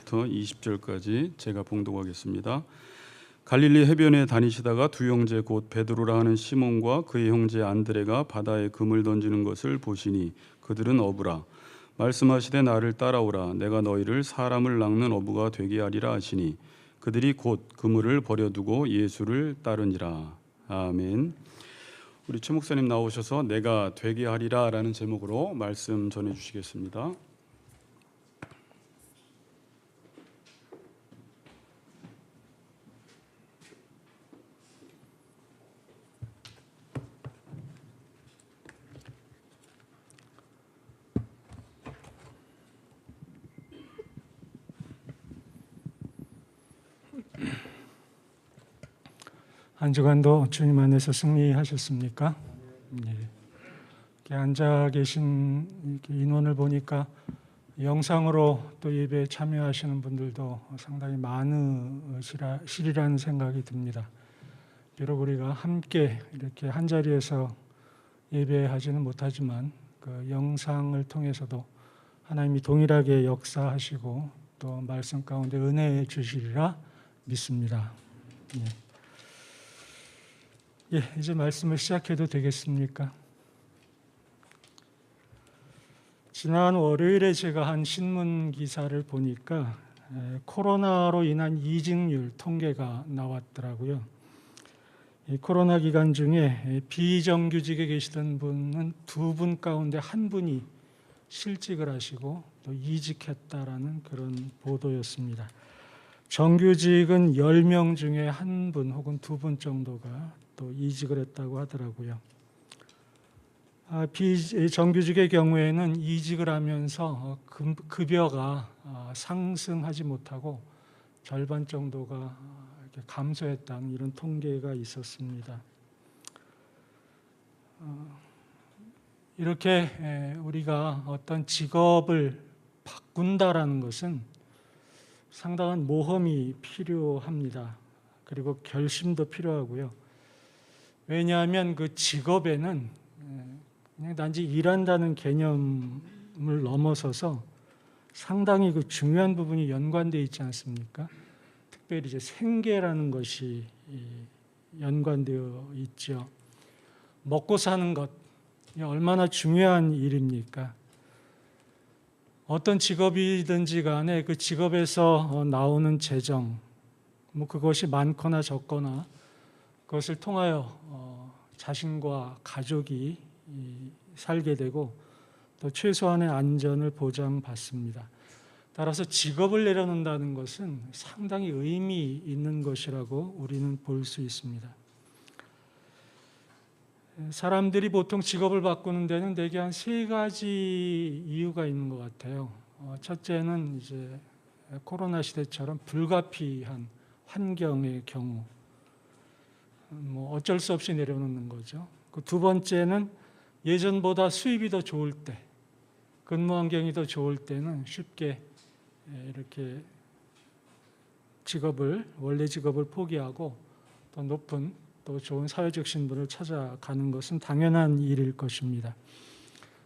1절부터 20절까지 제가 봉독하겠습니다. 갈릴리 해변에 다니시다가 두 형제 곧 베드로라 하는 시몬과 그의 형제 안드레가 바다에 금을 던지는 것을 보시니 그들은 어부라. 말씀하시되 나를 따라오라. 내가 너희를 사람을 낚는 어부가 되게 하리라 하시니 그들이 곧 그물을 버려두고 예수를 따르니라. 아멘. 우리 최 목사님 나오셔서 내가 되게 하리라 라는 제목으로 말씀 전해주시겠습니다. 한 주간도 주님 안에서 승리하셨습니까? 예. 이렇게 앉아 계신 인원을 보니까 영상으로 또 예배에 참여하시는 분들도 상당히 많으시리라는 생각이 듭니다. 비록 우리가 함께 이렇게 한 자리에서 예배하지는 못하지만 그 영상을 통해서도 하나님이 동일하게 역사하시고 또 말씀 가운데 은혜 주시리라 믿습니다. 예. 이제 말씀을 시작해도 되겠습니까? 지난 월요일에 제가 한 신문 기사를 보니까 코로나로 인한 이직률 통계가 나왔더라고요. 이 코로나 기간 중에 비정규직에 계시던 분은 2분 가운데 1분이 실직을 하시고 또 이직했다라는 그런 보도였습니다. 정규직은 10명 중에 1분 혹은 2분 정도가 또 이직을 했다고 하더라고요. 비정규직의 경우에는 이직을 하면서 급여가 상승하지 못하고 절반 정도가 감소했다는 이런 통계가 있었습니다. 이렇게 우리가 어떤 직업을 바꾼다라는 것은 상당한 모험이 필요합니다. 그리고 결심도 필요하고요. 왜냐하면 그 직업에는 그냥 단지 일한다는 개념을 넘어서서 상당히 그 중요한 부분이 연관되어 있지 않습니까? 특별히 이제 생계라는 것이 연관되어 있죠. 먹고 사는 것 얼마나 중요한 일입니까? 어떤 직업이든지 간에 그 직업에서 나오는 재정, 그것이 많거나 적거나 그것을 통하여 자신과 가족이 살게 되고 또 최소한의 안전을 보장받습니다. 따라서 직업을 내려놓는다는 것은 상당히 의미 있는 것이라고 우리는 볼 수 있습니다. 사람들이 보통 직업을 바꾸는 데는 대개 한 3가지 이유가 있는 것 같아요. 첫째는 이제 코로나 시대처럼 불가피한 환경의 경우, 어쩔 수 없이 내려놓는 거죠. 그 2번째는 예전보다 수입이 더 좋을 때, 근무 환경이 더 좋을 때는 쉽게 이렇게 원래 직업을 포기하고 더 높은 또 좋은 사회적 신분을 찾아가는 것은 당연한 일일 것입니다.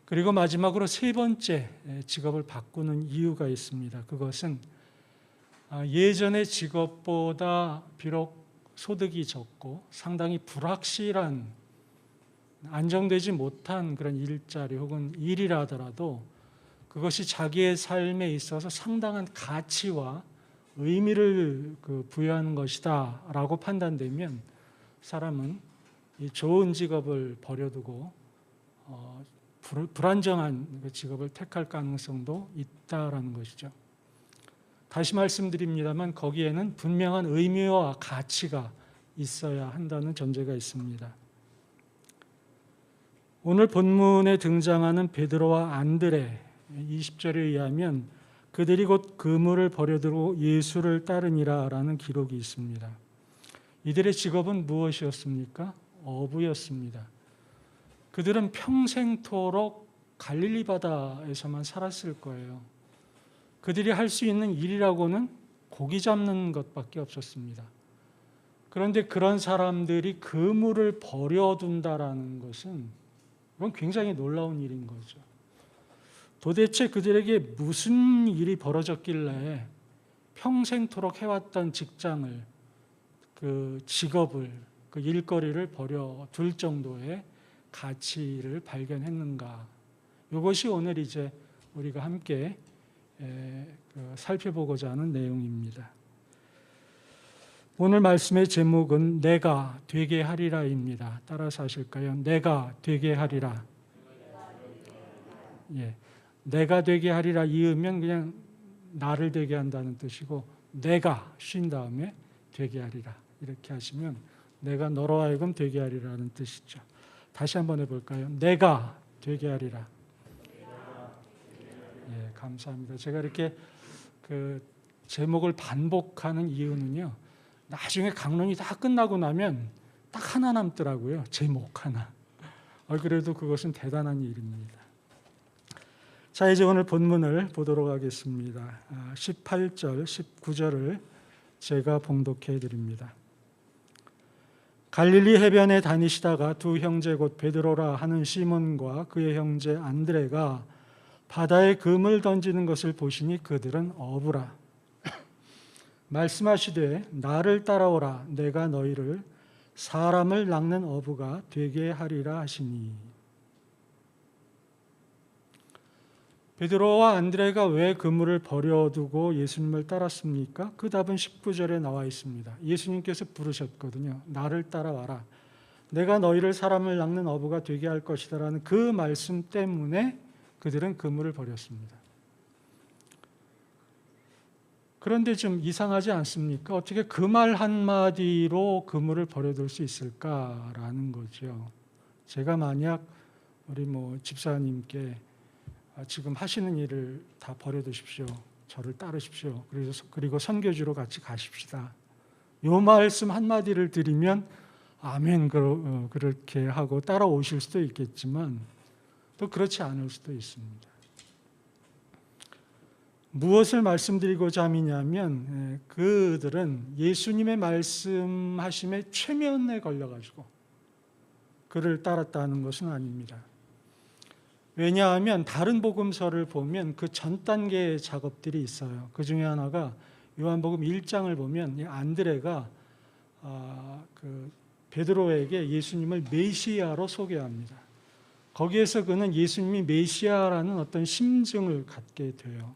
그리고 마지막으로 3번째 직업을 바꾸는 이유가 있습니다. 그것은 예전의 직업보다 비록 소득이 적고 상당히 불확실한 안정되지 못한 그런 일자리 혹은 일이라 하더라도 그것이 자기의 삶에 있어서 상당한 가치와 의미를 부여하는 것이다 라고 판단되면 사람은 이 좋은 직업을 버려두고 불안정한 직업을 택할 가능성도 있다라는 것이죠. 다시 말씀드립니다만 거기에는 분명한 의미와 가치가 있어야 한다는 전제가 있습니다. 오늘 본문에 등장하는 베드로와 안드레 20절에 의하면 그들이 곧 그물을 버려두고 예수를 따르니라 라는 기록이 있습니다. 이들의 직업은 무엇이었습니까? 어부였습니다. 그들은 평생토록 갈릴리 바다에서만 살았을 거예요. 그들이 할 수 있는 일이라고는 고기 잡는 것밖에 없었습니다. 그런데 그런 사람들이 그물을 버려둔다라는 것은 이건 굉장히 놀라운 일인 거죠. 도대체 그들에게 무슨 일이 벌어졌길래 평생토록 해왔던 직장을, 그 직업을, 그 일거리를 버려둘 정도의 가치를 발견했는가? 이것이 오늘 이제 우리가 함께 살펴보고자 하는 내용입니다. 오늘 말씀의 제목은 내가 되게 하리라입니다. 따라서 하실까요? 내가 되게 하리라. 예, 내가 되게 하리라 이으면 그냥 나를 되게 한다는 뜻이고, 내가 쉰 다음에 되게 하리라 이렇게 하시면 내가 너로 하여금 되게 하리라는 뜻이죠. 다시 한번 해볼까요? 내가 되게 하리라. 예, 감사합니다. 제가 이렇게 그 제목을 반복하는 이유는요, 나중에 강론이 다 끝나고 나면 딱 하나 남더라고요. 제목 하나. 그래도 그것은 대단한 일입니다. 자, 이제 오늘 본문을 보도록 하겠습니다. 18절, 19절을 제가 봉독해 드립니다. 갈릴리 해변에 다니시다가 두 형제 곧 베드로라 하는 시몬과 그의 형제 안드레가 바다에 금을 던지는 것을 보시니 그들은 어부라. 말씀하시되 나를 따라오라. 내가 너희를 사람을 낚는 어부가 되게 하리라 하시니. 베드로와 안드레가 왜 그물을 버려두고 예수님을 따랐습니까? 그 답은 19절에 나와 있습니다. 예수님께서 부르셨거든요. 나를 따라와라. 내가 너희를 사람을 낚는 어부가 되게 할 것이다 라는 그 말씀 때문에 그들은 그물을 버렸습니다. 그런데 좀 이상하지 않습니까? 어떻게 그 말 한마디로 그물을 버려둘 수 있을까라는 거죠. 제가 만약 우리 집사님께 지금 하시는 일을 다 버려두십시오. 저를 따르십시오. 그리고 선교지로 같이 가십시다. 요 말씀 한마디를 드리면 아멘 그렇게 하고 따라오실 수도 있겠지만 또 그렇지 않을 수도 있습니다. 무엇을 말씀드리고자 하냐면 그들은 예수님의 말씀하심에 최면에 걸려가지고 그를 따랐다는 것은 아닙니다. 왜냐하면 다른 복음서를 보면 그 전 단계의 작업들이 있어요. 그 중에 하나가 요한복음 1장을 보면 안드레가 그 베드로에게 예수님을 메시아로 소개합니다. 거기에서 그는 예수님이 메시아라는 어떤 심증을 갖게 돼요.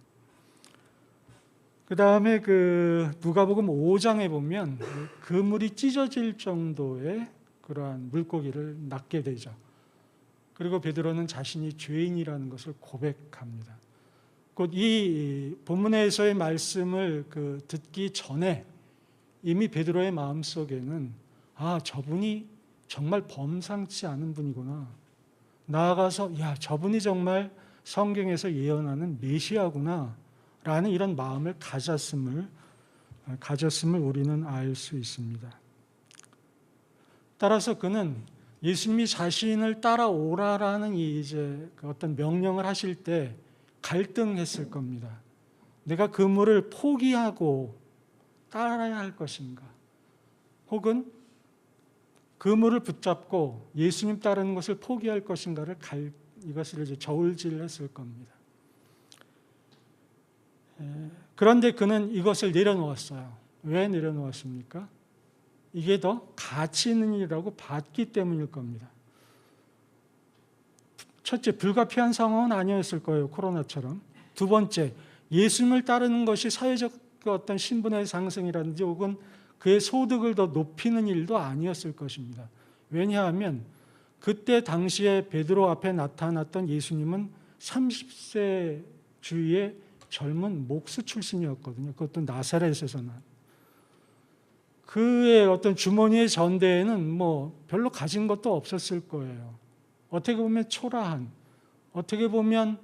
그 다음에 그 누가복음 5장에 보면 그물이 찢어질 정도의 그러한 물고기를 낚게 되죠. 그리고 베드로는 자신이 죄인이라는 것을 고백합니다. 곧 이 본문에서의 말씀을 듣기 전에 이미 베드로의 마음속에는 저분이 정말 범상치 않은 분이구나. 나아가서 저분이 정말 성경에서 예언하는 메시아구나 라는 이런 마음을 가졌음을 우리는 알 수 있습니다. 따라서 그는 예수님이 자신을 따라오라라는 이제 어떤 명령을 하실 때 갈등했을 겁니다. 내가 그물을 포기하고 따라야 할 것인가? 혹은 그물을 붙잡고 예수님 따르는 것을 포기할 것인가를 이것을 이제 저울질했을 겁니다. 그런데 그는 이것을 내려놓았어요. 왜 내려놓았습니까? 이게 더 가치 있는 일이라고 봤기 때문일 겁니다. 첫째, 불가피한 상황은 아니었을 거예요. 코로나처럼. 두 번째, 예수님을 따르는 것이 사회적 어떤 신분의 상승이라든지 혹은 그의 소득을 더 높이는 일도 아니었을 것입니다. 왜냐하면 그때 당시에 베드로 앞에 나타났던 예수님은 30세 주위의 젊은 목수 출신이었거든요. 그것도 나사렛에서 난. 그의 어떤 주머니의 전대에는 별로 가진 것도 없었을 거예요. 어떻게 보면 초라한, 어떻게 보면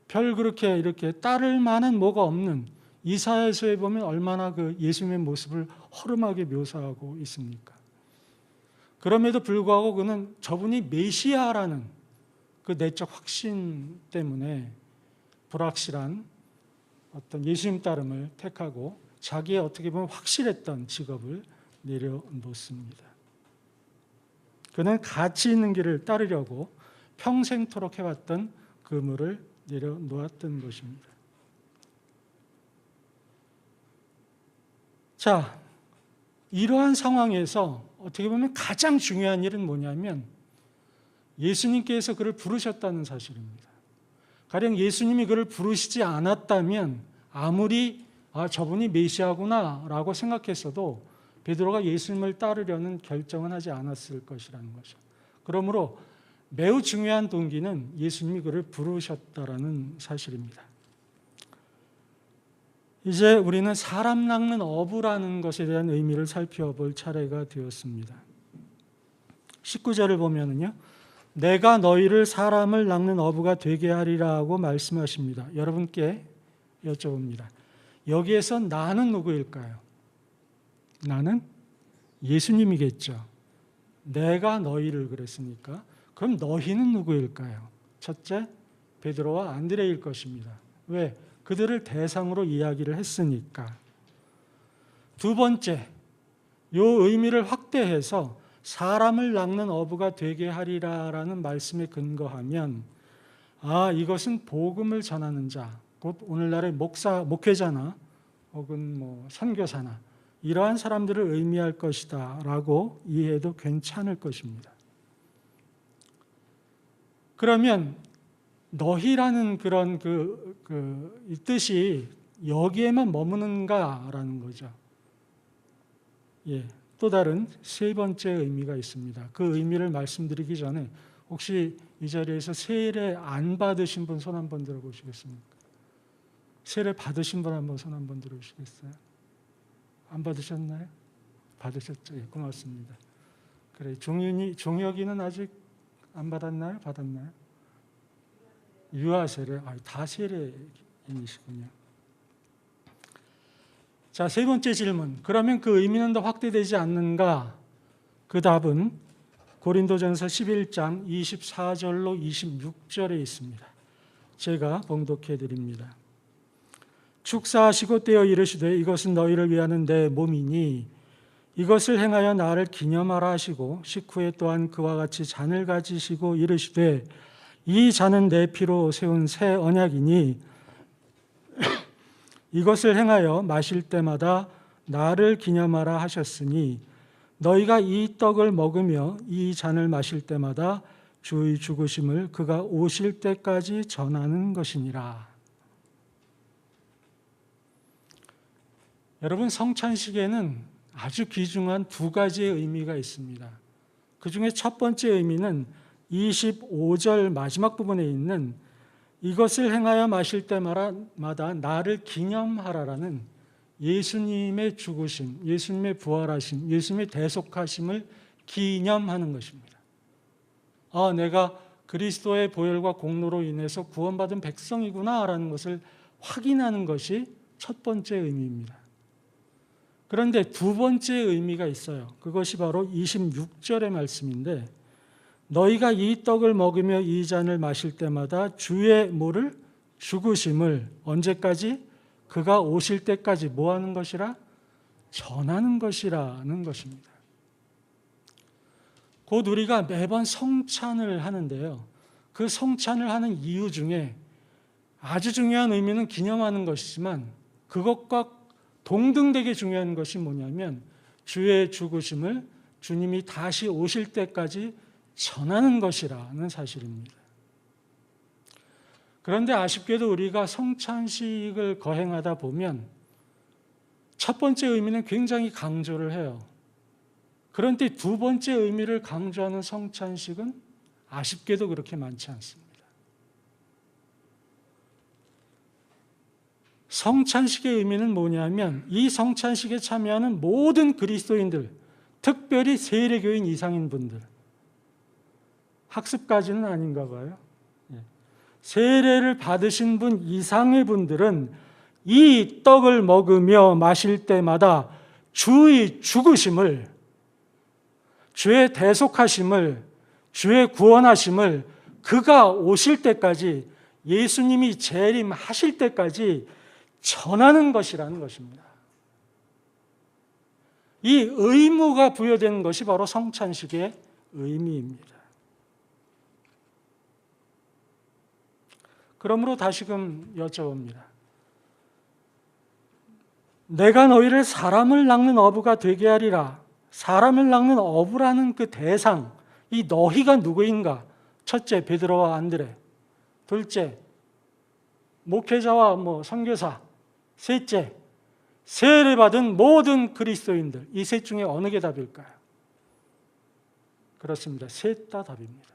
별 그렇게 이렇게 따를 만한 뭐가 없는 이사야서에 보면 얼마나 그 예수님의 모습을 허름하게 묘사하고 있습니까? 그럼에도 불구하고 그는 저분이 메시아라는 그 내적 확신 때문에 불확실한 어떤 예수님 따름을 택하고 자기의 어떻게 보면 확실했던 직업을 내려놓습니다. 그는 가치 있는 길을 따르려고 평생토록 해왔던 그물을 내려놓았던 것입니다. 자, 이러한 상황에서 어떻게 보면 가장 중요한 일은 뭐냐면 예수님께서 그를 부르셨다는 사실입니다. 가령 예수님이 그를 부르시지 않았다면 아무리 저분이 메시아구나 라고 생각했어도 베드로가 예수님을 따르려는 결정은 하지 않았을 것이라는 거죠. 그러므로 매우 중요한 동기는 예수님이 그를 부르셨다라는 사실입니다. 이제 우리는 사람 낚는 어부라는 것에 대한 의미를 살펴볼 차례가 되었습니다. 19절을 보면은요, 내가 너희를 사람을 낚는 어부가 되게 하리라고 말씀하십니다. 여러분께 여쭤봅니다. 여기에서 나는 누구일까요? 나는 예수님이겠죠. 내가 너희를 그랬으니까 그럼 너희는 누구일까요? 첫째, 베드로와 안드레일 것입니다. 왜? 그들을 대상으로 이야기를 했으니까. 두 번째, 이 의미를 확대해서 사람을 낚는 어부가 되게 하리라라는 말씀에 근거하면 이것은 복음을 전하는 자, 곧 오늘날의 목회자나 혹은 선교사나 이러한 사람들을 의미할 것이다 라고 이해해도 괜찮을 것입니다. 그러면 너희라는 그런 이 뜻이 여기에만 머무는가라는 거죠. 또 다른 세 번째 의미가 있습니다. 그 의미를 말씀드리기 전에 혹시 이 자리에서 세례 안 받으신 분 손 한번 들어보시겠습니까? 세례 받으신 분 한번 손 한번 들어보시겠어요? 안 받으셨나요? 받으셨죠? 고맙습니다. 그래, 종혁이는 아직 안 받았나요? 받았나요? 유아 세례, 다 세례인이시군요. 자, 세 번째 질문. 그러면 그 의미는 더 확대되지 않는가? 그 답은 고린도전서 11장 24절로 26절에 있습니다. 제가 봉독해 드립니다. 축사하시고 떼어 이르시되 이것은 너희를 위하는 내 몸이니 이것을 행하여 나를 기념하라 하시고 식후에 또한 그와 같이 잔을 가지시고 이르시되 이 잔은 내 피로 세운 새 언약이니 이것을 행하여 마실 때마다 나를 기념하라 하셨으니 너희가 이 떡을 먹으며 이 잔을 마실 때마다 주의 죽으심을 그가 오실 때까지 전하는 것이니라. 여러분, 성찬식에는 아주 귀중한 두 가지의 의미가 있습니다. 그 중에 첫 번째 의미는 25절 마지막 부분에 있는 이것을 행하여 마실 때마다 나를 기념하라라는 예수님의 죽으심, 예수님의 부활하심, 예수님의 대속하심을 기념하는 것입니다. 내가 그리스도의 보혈과 공로로 인해서 구원받은 백성이구나라는 것을 확인하는 것이 첫 번째 의미입니다. 그런데 두 번째 의미가 있어요. 그것이 바로 26절의 말씀인데 너희가 이 떡을 먹으며 이 잔을 마실 때마다 주의 뭐를? 죽으심을 언제까지? 그가 오실 때까지 뭐 하는 것이라? 전하는 것이라는 것입니다. 곧 우리가 매번 성찬을 하는데요. 그 성찬을 하는 이유 중에 아주 중요한 의미는 기념하는 것이지만 그것과 동등되게 중요한 것이 뭐냐면 주의 죽으심을 주님이 다시 오실 때까지 전하는 것이라는 사실입니다. 그런데 아쉽게도 우리가 성찬식을 거행하다 보면 첫 번째 의미는 굉장히 강조를 해요. 그런데 두 번째 의미를 강조하는 성찬식은 아쉽게도 그렇게 많지 않습니다. 성찬식의 의미는 뭐냐면 이 성찬식에 참여하는 모든 그리스도인들, 특별히 세례교인 이상인 분들, 학습까지는 아닌가 봐요. 세례를 받으신 분 이상의 분들은 이 떡을 먹으며 마실 때마다 주의 죽으심을, 주의 대속하심을, 주의 구원하심을 그가 오실 때까지, 예수님이 재림하실 때까지 전하는 것이라는 것입니다. 이 의무가 부여되는 것이 바로 성찬식의 의미입니다. 그러므로 다시금 여쭤봅니다. 내가 너희를 사람을 낚는 어부가 되게 하리라. 사람을 낚는 어부라는 그 대상, 이 너희가 누구인가? 첫째, 베드로와 안드레. 둘째, 목회자와 선교사. 셋째, 세례 받은 모든 그리스도인들. 이 셋 중에 어느 게 답일까요? 그렇습니다. 셋 다 답입니다.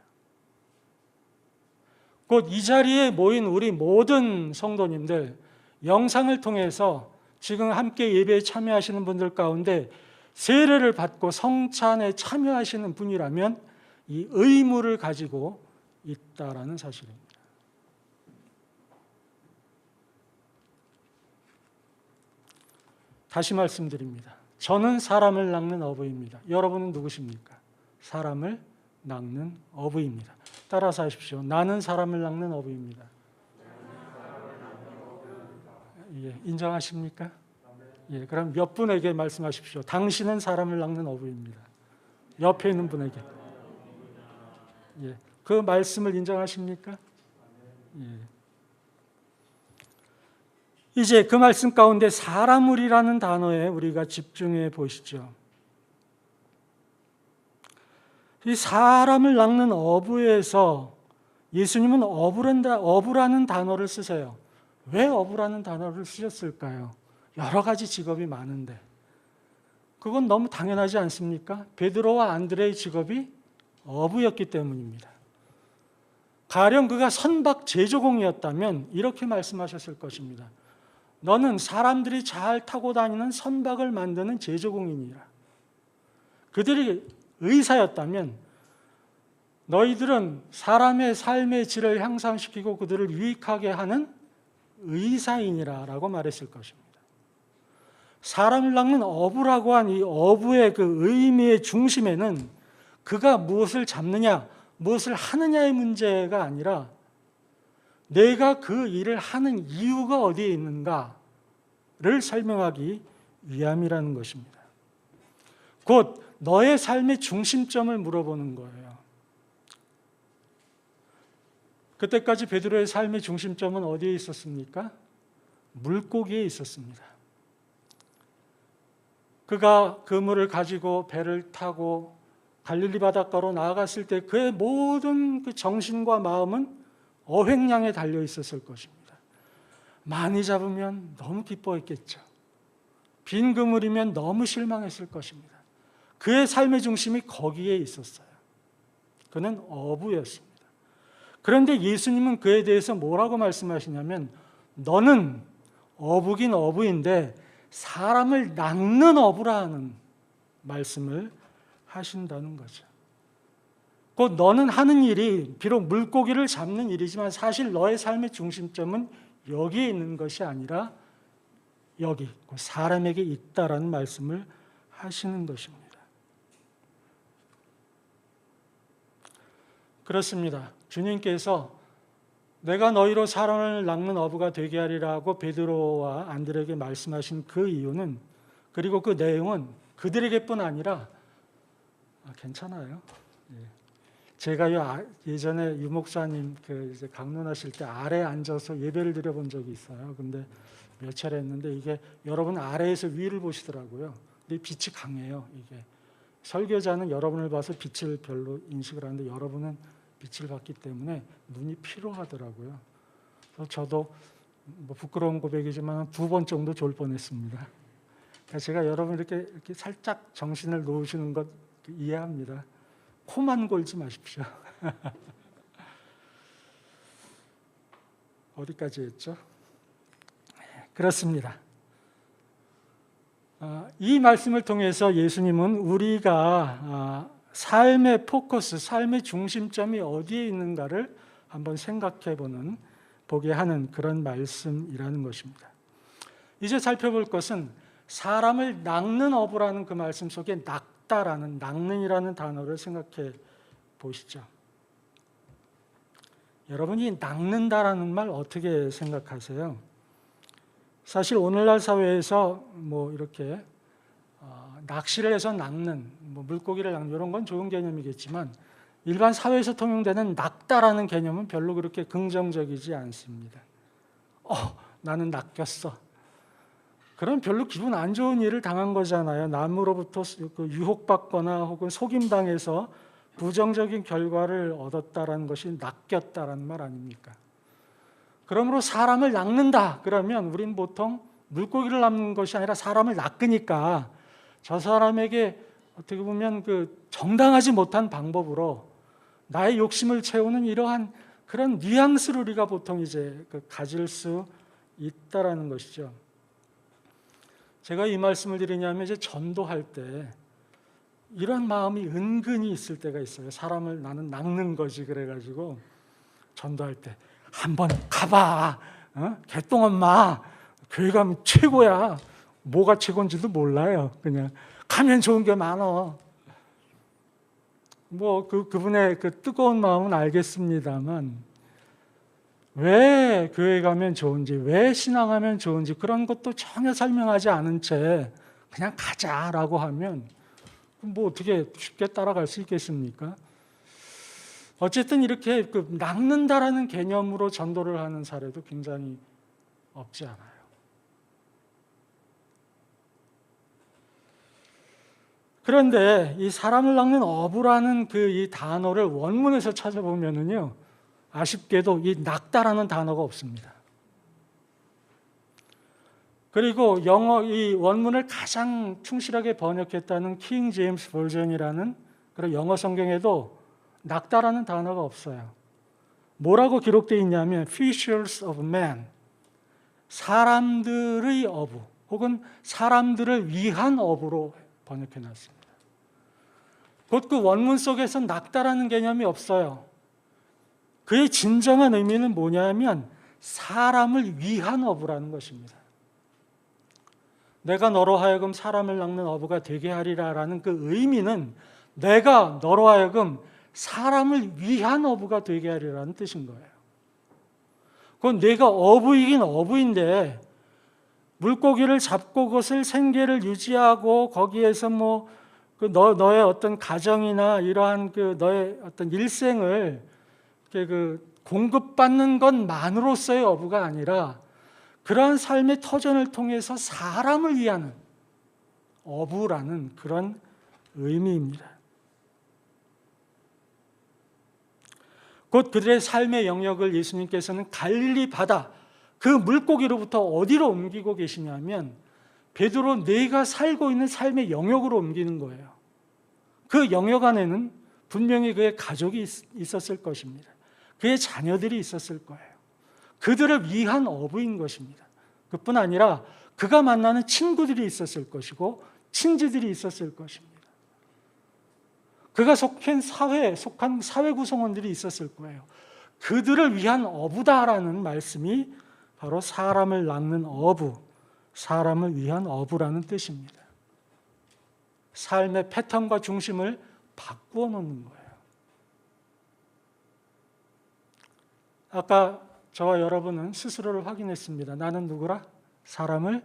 곧 이 자리에 모인 우리 모든 성도님들, 영상을 통해서 지금 함께 예배에 참여하시는 분들 가운데 세례를 받고 성찬에 참여하시는 분이라면 이 의무를 가지고 있다라는 사실입니다. 다시 말씀드립니다. 저는 사람을 낚는 어부입니다. 여러분은 누구십니까? 사람을 낚는 어부입니다. 따라서 하십시오. 나는 사람을 낚는 어부입니다. 예, 인정하십니까? 예, 그럼 몇 분에게 말씀하십시오. 당신은 사람을 낚는 어부입니다. 옆에 있는 분에게. 예, 그 말씀을 인정하십니까? 예. 이제 그 말씀 가운데 사람을이라는 단어에 우리가 집중해 보시죠. 이 사람을 낚는 어부에서 예수님은 어부라는 단어를 쓰세요. 왜 어부라는 단어를 쓰셨을까요? 여러 가지 직업이 많은데 그건 너무 당연하지 않습니까? 베드로와 안드레의 직업이 어부였기 때문입니다. 가령 그가 선박 제조공이었다면 이렇게 말씀하셨을 것입니다. 너는 사람들이 잘 타고 다니는 선박을 만드는 제조공이니라. 그들이 의사였다면 너희들은 사람의 삶의 질을 향상시키고 그들을 유익하게 하는 의사인이라 라고 말했을 것입니다. 사람을 낚는 어부라고 한 이 어부의 그 의미의 중심에는 그가 무엇을 잡느냐, 무엇을 하느냐의 문제가 아니라 내가 그 일을 하는 이유가 어디에 있는가를 설명하기 위함이라는 것입니다. 곧 너의 삶의 중심점을 물어보는 거예요. 그때까지 베드로의 삶의 중심점은 어디에 있었습니까? 물고기에 있었습니다. 그가 그물을 가지고 배를 타고 갈릴리 바닷가로 나아갔을 때 그의 모든 그 정신과 마음은 어획량에 달려 있었을 것입니다. 많이 잡으면 너무 기뻐했겠죠. 빈 그물이면 너무 실망했을 것입니다. 그의 삶의 중심이 거기에 있었어요. 그는 어부였습니다. 그런데 예수님은 그에 대해서 뭐라고 말씀하시냐면 너는 어부긴 어부인데 사람을 낚는 어부라는 말씀을 하신다는 거죠. 곧 너는 하는 일이 비록 물고기를 잡는 일이지만 사실 너의 삶의 중심점은 여기에 있는 것이 아니라 여기 사람에게 있다라는 말씀을 하시는 것입니다. 그렇습니다. 주님께서 내가 너희로 사람을 낚는 어부가 되게 하리라고 베드로와 안드레에게 말씀하신 그 이유는, 그리고 그 내용은 그들에게뿐 아니라 괜찮아요. 제가 예전에 유 목사님 이제 강론하실 때 아래 앉아서 예배를 드려본 적이 있어요. 근데 몇 차례 했는데 이게 여러분 아래에서 위를 보시더라고요. 근데 빛이 강해요. 이게 설교자는 여러분을 봐서 빛을 별로 인식을 하는데 여러분은 빛을 받기 때문에 눈이 피로하더라고요. 그래서 저도 부끄러운 고백이지만 2번 정도 졸 뻔했습니다. 그러니까 제가 여러분 이렇게 살짝 정신을 놓으시는 것 이해합니다. 코만 골지 마십시오. 어디까지 했죠? 그렇습니다. 이 말씀을 통해서 예수님은 우리가 삶의 포커스, 삶의 중심점이 어디에 있는가를 한번 보게 하는 그런 말씀이라는 것입니다. 이제 살펴볼 것은 사람을 낚는 어부라는 그 말씀 속에 낚는이라는 단어를 생각해 보시죠. 여러분이 낚는다라는 말 어떻게 생각하세요? 사실 오늘날 사회에서 이렇게 낚시를 해서 낚는, 물고기를 낚는 이런 건 좋은 개념이겠지만 일반 사회에서 통용되는 낚다라는 개념은 별로 그렇게 긍정적이지 않습니다. 나는 낚였어. 그런 별로 기분 안 좋은 일을 당한 거잖아요. 남으로부터 유혹받거나 혹은 속임당해서 부정적인 결과를 얻었다라는 것이 낚였다라는 말 아닙니까? 그러므로 사람을 낚는다 그러면 우린 보통 물고기를 낚는 것이 아니라 사람을 낚으니까 저 사람에게 어떻게 보면 그 정당하지 못한 방법으로 나의 욕심을 채우는 이러한 그런 뉘앙스를 우리가 보통 이제 가질 수 있다라는 것이죠. 제가 이 말씀을 드리냐면 이제 전도할 때 이런 마음이 은근히 있을 때가 있어요. 사람을 나는 낚는 거지 그래가지고 전도할 때 한번 가봐. 개똥엄마 교회 가면 최고야. 뭐가 최고인지도 몰라요. 그냥 가면 좋은 게 많어. 뭐 그분의 그 뜨거운 마음은 알겠습니다만 왜 교회 가면 좋은지, 왜 신앙하면 좋은지 그런 것도 전혀 설명하지 않은 채 그냥 가자라고 하면 뭐 어떻게 쉽게 따라갈 수 있겠습니까? 어쨌든 이렇게 낚는다라는 개념으로 전도를 하는 사례도 굉장히 없지 않아요. 그런데 이 사람을 낚는 어부라는 이 단어를 원문에서 찾아보면은요, 아쉽게도 이 낚다라는 단어가 없습니다. 그리고 영어 이 원문을 가장 충실하게 번역했다는 킹 제임스 버전이라는 그런 영어 성경에도 낚다라는 단어가 없어요. 뭐라고 기록되어 있냐면 fishers of men, 사람들의 어부 혹은 사람들을 위한 어부로 번역해 놨습니다. 곧 그 원문 속에서 낚다라는 개념이 없어요. 그의 진정한 의미는 뭐냐면 사람을 위한 어부라는 것입니다. 내가 너로 하여금 사람을 낚는 어부가 되게 하리라라는 그 의미는 내가 너로 하여금 사람을 위한 어부가 되게 하리라는 뜻인 거예요. 그건 내가 어부이긴 어부인데 물고기를 잡고 그것을 생계를 유지하고 거기에서 뭐 너의 어떤 가정이나 이러한 너의 어떤 일생을 공급받는 것만으로서의 어부가 아니라 그러한 삶의 터전을 통해서 사람을 위하는 어부라는 그런 의미입니다. 곧 그들의 삶의 영역을 예수님께서는 갈릴리 바다 그 물고기로부터 어디로 옮기고 계시냐면 베드로 네가 살고 있는 삶의 영역으로 옮기는 거예요. 그 영역 안에는 분명히 그의 가족이 있었을 것입니다. 그의 자녀들이 있었을 거예요. 그들을 위한 어부인 것입니다. 그뿐 아니라 그가 만나는 친구들이 있었을 것이고 친지들이 있었을 것입니다. 그가 속한 사회 구성원들이 있었을 거예요. 그들을 위한 어부다라는 말씀이 바로 사람을 낚는 어부, 사람을 위한 어부라는 뜻입니다. 삶의 패턴과 중심을 바꾸어 놓는 거예요. 아까 저와 여러분은 스스로를 확인했습니다. 나는 누구라? 사람을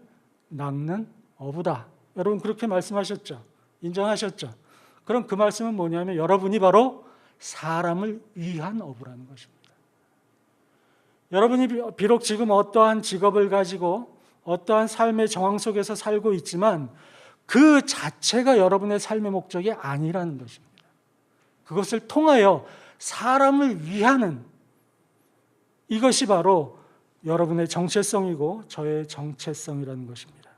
낚는 어부다. 여러분 그렇게 말씀하셨죠? 인정하셨죠? 그럼 그 말씀은 뭐냐면 여러분이 바로 사람을 위한 어부라는 것입니다. 여러분이 비록 지금 어떠한 직업을 가지고 어떠한 삶의 정황 속에서 살고 있지만 그 자체가 여러분의 삶의 목적이 아니라는 것입니다. 그것을 통하여 사람을 위하는 이것이 바로 여러분의 정체성이고 저의 정체성이라는 것입니다.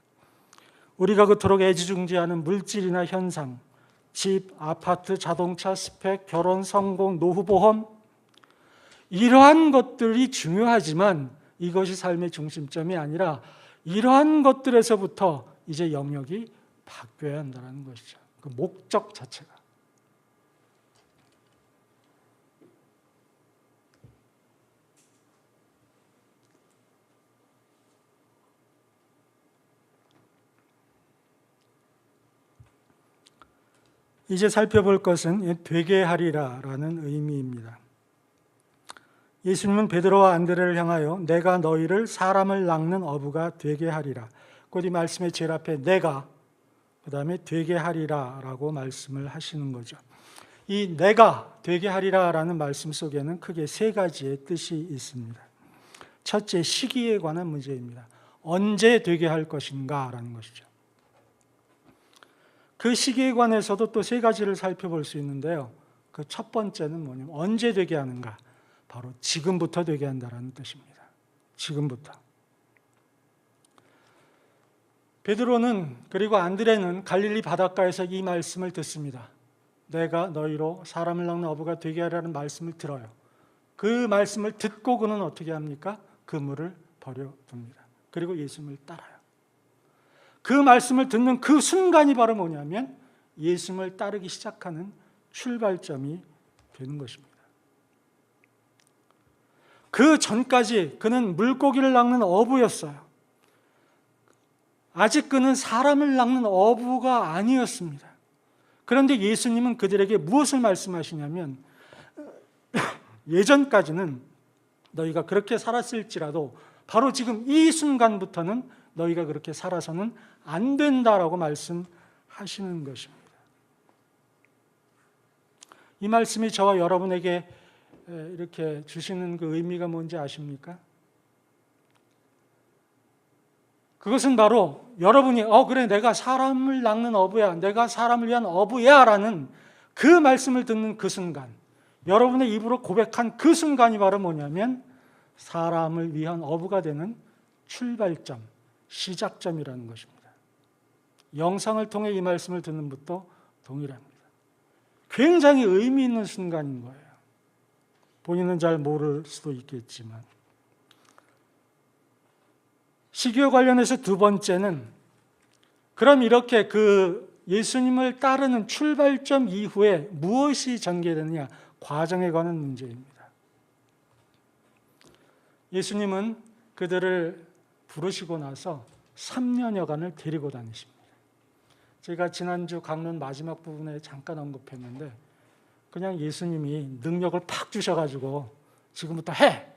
우리가 그토록 애지중지하는 물질이나 현상, 집, 아파트, 자동차, 스펙, 결혼, 성공, 노후보험 이러한 것들이 중요하지만 이것이 삶의 중심점이 아니라 이러한 것들에서부터 이제 영역이 바뀌어야 한다는 것이죠. 그 목적 자체가. 이제 살펴볼 것은 되게 하리라라는 의미입니다. 예수님은 베드로와 안드레를 향하여 내가 너희를 사람을 낚는 어부가 되게 하리라. 곧 이 말씀의 제일 앞에 내가 그 다음에 되게 하리라라고 말씀을 하시는 거죠. 이 내가 되게 하리라라는 말씀 속에는 크게 세 가지의 뜻이 있습니다. 첫째, 시기에 관한 문제입니다. 언제 되게 할 것인가라는 것이죠. 그 시기에 관해서도 또 세 가지를 살펴볼 수 있는데요. 그 첫 번째는 뭐냐면 언제 되게 하는가? 바로 지금부터 되게 한다라는 뜻입니다. 지금부터. 베드로는 그리고 안드레는 갈릴리 바닷가에서 이 말씀을 듣습니다. 내가 너희로 사람을 낚는 어부가 되게 하라는 말씀을 들어요. 그 말씀을 듣고 그는 어떻게 합니까? 그물을 버려둡니다. 그리고 예수님을 따라요. 그 말씀을 듣는 그 순간이 바로 뭐냐면 예수님을 따르기 시작하는 출발점이 되는 것입니다. 그 전까지 그는 물고기를 낚는 어부였어요. 아직 그는 사람을 낚는 어부가 아니었습니다. 그런데 예수님은 그들에게 무엇을 말씀하시냐면 예전까지는 너희가 그렇게 살았을지라도 바로 지금 이 순간부터는 너희가 그렇게 살아서는 안 된다라고 말씀하시는 것입니다. 이 말씀이 저와 여러분에게 이렇게 주시는 그 의미가 뭔지 아십니까? 그것은 바로 여러분이 그래 내가 사람을 낚는 어부야, 내가 사람을 위한 어부야 라는 그 말씀을 듣는 그 순간, 여러분의 입으로 고백한 그 순간이 바로 뭐냐면 사람을 위한 어부가 되는 출발점, 시작점이라는 것입니다. 영상을 통해 이 말씀을 듣는 것도 동일합니다. 굉장히 의미 있는 순간인 거예요. 본인은 잘 모를 수도 있겠지만. 시기와 관련해서 두 번째는 그럼 이렇게 그 예수님을 따르는 출발점 이후에 무엇이 전개되느냐, 과정에 관한 문제입니다. 예수님은 그들을 부르시고 나서 3년여간을 데리고 다니십니다. 제가 지난주 강론 마지막 부분에 잠깐 언급했는데 그냥 예수님이 능력을 팍 주셔가지고 지금부터 해!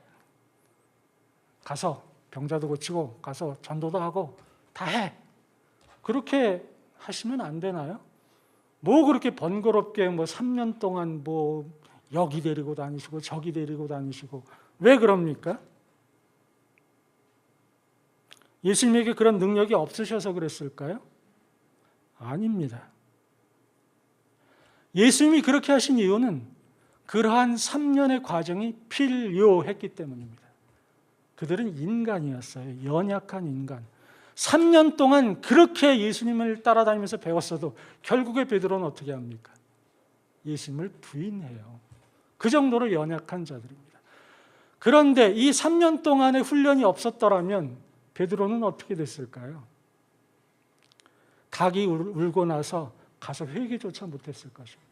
가서 병자도 고치고 가서 전도도 하고 다 해! 그렇게 하시면 안 되나요? 뭐 그렇게 번거롭게 3년 동안 여기 데리고 다니시고 저기 데리고 다니시고 왜 그럽니까? 예수님에게 그런 능력이 없으셔서 그랬을까요? 아닙니다. 예수님이 그렇게 하신 이유는 그러한 3년의 과정이 필요했기 때문입니다. 그들은 인간이었어요. 연약한 인간. 3년 동안 그렇게 예수님을 따라다니면서 배웠어도 결국에 베드로는 어떻게 합니까? 예수님을 부인해요. 그 정도로 연약한 자들입니다. 그런데 이 3년 동안의 훈련이 없었더라면 베드로는 어떻게 됐을까요? 닭이 울고 나서 가서 회개조차 못했을 것입니다.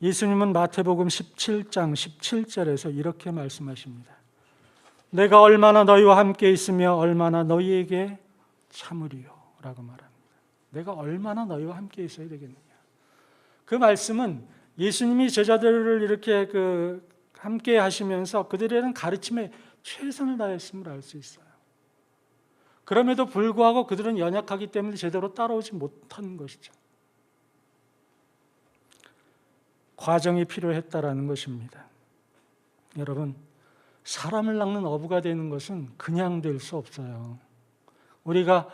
예수님은 마태복음 17장 17절에서 이렇게 말씀하십니다. 내가 얼마나 너희와 함께 있으며 얼마나 너희에게 참으리요 라고 말합니다. 내가 얼마나 너희와 함께 있어야 되겠느냐. 그 말씀은 예수님이 제자들을 이렇게 함께 하시면서 그들에 대한 가르침에 최선을 다했음을 알 수 있어요. 그럼에도 불구하고 그들은 연약하기 때문에 제대로 따라오지 못한 것이죠. 과정이 필요했다라는 것입니다. 여러분, 사람을 낚는 어부가 되는 것은 그냥 될 수 없어요. 우리가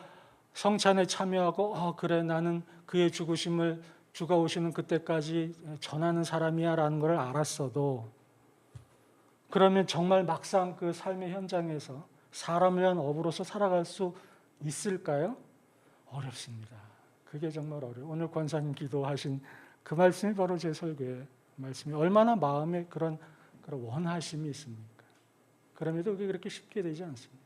성찬에 참여하고 그래 나는 그의 죽으심을 주가 오시는 그때까지 전하는 사람이야 라는 걸 알았어도 그러면 정말 막상 그 삶의 현장에서 사람을 위한 어부로서 살아갈 수 있을까요? 어렵습니다. 그게 정말 어려워요. 오늘 권사님 기도하신 그 말씀이 바로 제 설교의 말씀이 얼마나 마음에 그런 원하심이 있습니까? 그럼에도 그게 그렇게 쉽게 되지 않습니다.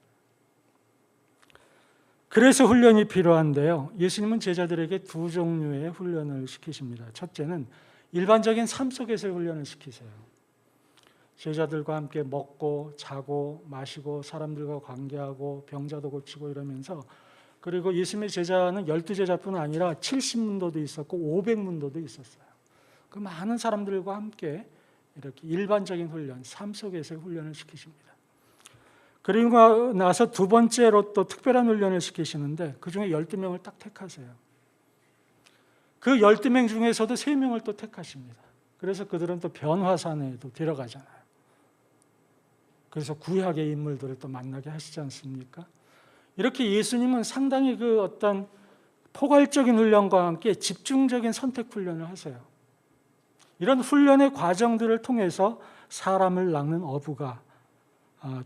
그래서 훈련이 필요한데요. 예수님은 제자들에게 두 종류의 훈련을 시키십니다. 첫째는 일반적인 삶 속에서의 훈련을 시키세요. 제자들과 함께 먹고 자고 마시고 사람들과 관계하고 병자도 고치고 이러면서, 그리고 예수님의 제자는 12제자뿐 아니라 70문도도 있었고 500문도도 있었어요. 그 많은 사람들과 함께 이렇게 일반적인 훈련, 삶 속에서의 훈련을 시키십니다. 그리고 나서 두 번째로 또 특별한 훈련을 시키시는데 그 중에 12명을 딱 택하세요. 그 12명 중에서도 3명을 또 택하십니다. 그래서 그들은 또 변화산에도 데려가잖아요. 그래서 구약의 인물들을 또 만나게 하시지 않습니까? 이렇게 예수님은 상당히 그 어떤 포괄적인 훈련과 함께 집중적인 선택 훈련을 하세요. 이런 훈련의 과정들을 통해서 사람을 낚는 어부가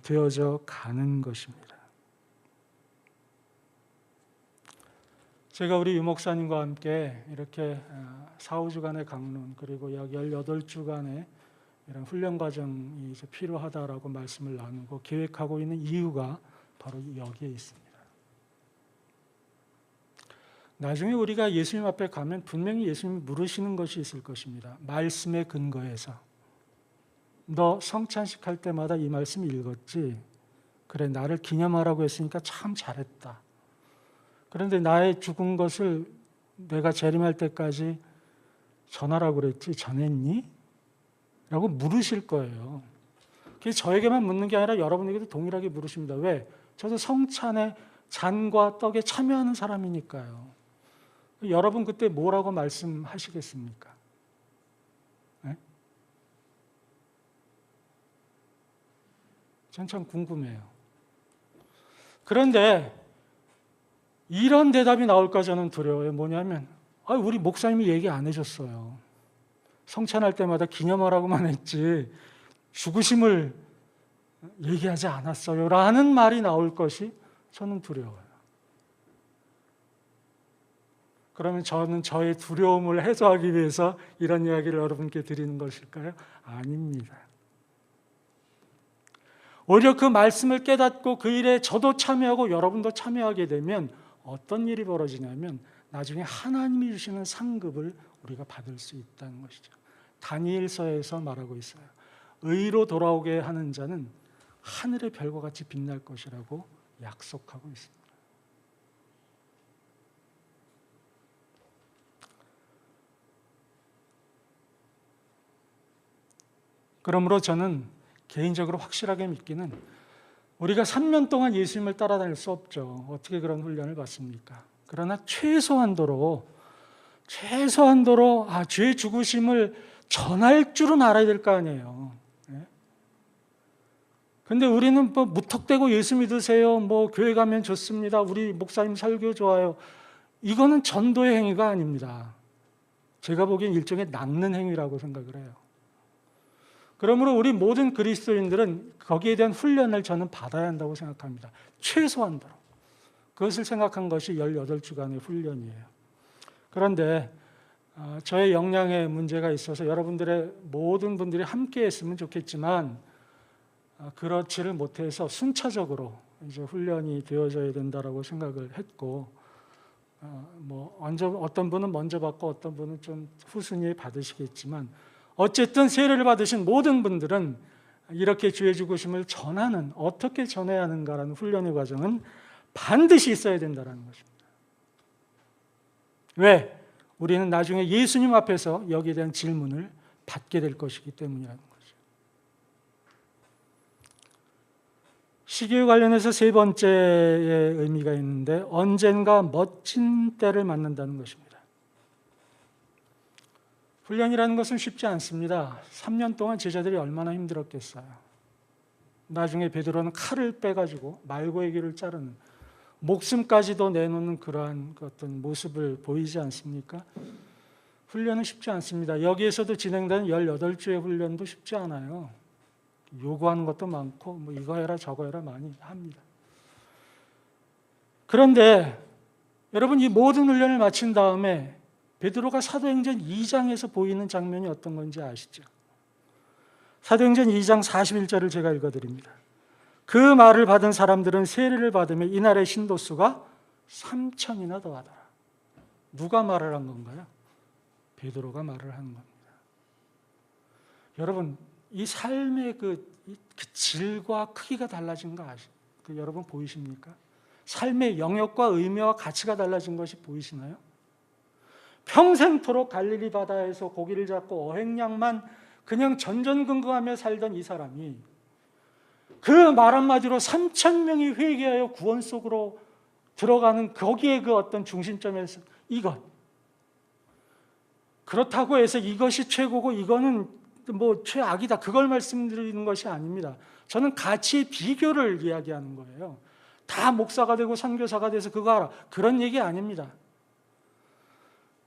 되어져 가는 것입니다. 제가 우리 유목사님과 함께 이렇게 4, 5주간의 강론 그리고 약 18주간의 이런 훈련 과정이 이제 필요하다라고 말씀을 나누고 계획하고 있는 이유가 바로 여기에 있습니다. 나중에 우리가 예수님 앞에 가면 분명히 예수님이 물으시는 것이 있을 것입니다. 말씀에 근거해서 너 성찬식 할 때마다 이 말씀 읽었지? 그래, 나를 기념하라고 했으니까 참 잘했다. 그런데 나의 죽은 것을 내가 재림할 때까지 전하라고 그랬지? 전했니? 라고 물으실 거예요. 그게 저에게만 묻는 게 아니라 여러분에게도 동일하게 물으십니다. 왜? 저도 성찬의 잔과 떡에 참여하는 사람이니까요. 여러분 그때 뭐라고 말씀하시겠습니까? 네? 전 참 궁금해요. 그런데 이런 대답이 나올까 저는 두려워요. 뭐냐면 우리 목사님이 얘기 안 해줬어요. 성찬할 때마다 기념하라고만 했지 죽으심을 얘기하지 않았어요 라는 말이 나올 것이 저는 두려워요. 그러면 저는 저의 두려움을 해소하기 위해서 이런 이야기를 여러분께 드리는 것일까요? 아닙니다. 오히려 그 말씀을 깨닫고 그 일에 저도 참여하고 여러분도 참여하게 되면 어떤 일이 벌어지냐면 나중에 하나님이 주시는 상급을 우리가 받을 수 있다는 것이죠. 다니엘서에서 말하고 있어요. 의로 돌아오게 하는 자는 하늘의 별과 같이 빛날 것이라고 약속하고 있습니다. 그러므로 저는 개인적으로 확실하게 믿기는 우리가 3년 동안 예수님을 따라다닐 수 없죠. 어떻게 그런 훈련을 받습니까? 그러나 최소한도로 죄 죽으심을 전할 줄은 알아야 될 거 아니에요. 근데 우리는 뭐 무턱대고 예수 믿으세요. 뭐 교회 가면 좋습니다. 우리 목사님 설교 좋아요. 이거는 전도의 행위가 아닙니다. 제가 보기엔 일종의 낚는 행위라고 생각을 해요. 그러므로 우리 모든 그리스도인들은 거기에 대한 훈련을 저는 받아야 한다고 생각합니다. 최소한도로. 그것을 생각한 것이 18주간의 훈련이에요. 그런데 저의 역량에 문제가 있어서 여러분들의 모든 분들이 함께 했으면 좋겠지만 그렇지를 못해서 순차적으로 이제 훈련이 되어져야 된다라고 생각을 했고 어떤 분은 먼저 받고 어떤 분은 좀 후순위에 받으시겠지만 어쨌든 세례를 받으신 모든 분들은 이렇게 주의 죽으심을 전하는 어떻게 전해야 하는가라는 훈련의 과정은 반드시 있어야 된다는 것입니다. 왜? 우리는 나중에 예수님 앞에서 여기에 대한 질문을 받게 될 것이기 때문이라는 거죠. 시기에 관련해서 세 번째의 의미가 있는데 언젠가 멋진 때를 맞는다는 것입니다. 훈련이라는 것은 쉽지 않습니다. 3년 동안 제자들이 얼마나 힘들었겠어요. 나중에 베드로는 칼을 빼가지고 말고의 귀를 자르는 목숨까지도 내놓는 그러한 어떤 모습을 보이지 않습니까? 훈련은 쉽지 않습니다. 여기에서도 진행되는 18주의 훈련도 쉽지 않아요. 요구하는 것도 많고 뭐 이거 해라 저거 해라 많이 합니다. 그런데 여러분 이 모든 훈련을 마친 다음에 베드로가 사도행전 2장에서 보이는 장면이 어떤 건지 아시죠? 사도행전 2장 41절을 제가 읽어드립니다. 그 말을 받은 사람들은 세례를 받으며 이날의 신도수가 3,000이나 더하더라. 누가 말을 한 건가요? 베드로가 말을 한 겁니다. 여러분 이 삶의 그 질과 크기가 달라진 거 여러분 보이십니까? 삶의 영역과 의미와 가치가 달라진 것이 보이시나요? 평생토록 갈릴리 바다에서 고기를 잡고 어획량만 그냥 전전긍긍하며 살던 이 사람이 그 말 한마디로 3,000명이 회개하여 구원 속으로 들어가는 거기에 그 어떤 중심점에서 이것 그렇다고 해서 이것이 최고고 이거는 뭐 최악이다, 그걸 말씀드리는 것이 아닙니다. 저는 가치의 비교를 이야기하는 거예요. 다 목사가 되고 선교사가 돼서 그거 알아, 그런 얘기 아닙니다.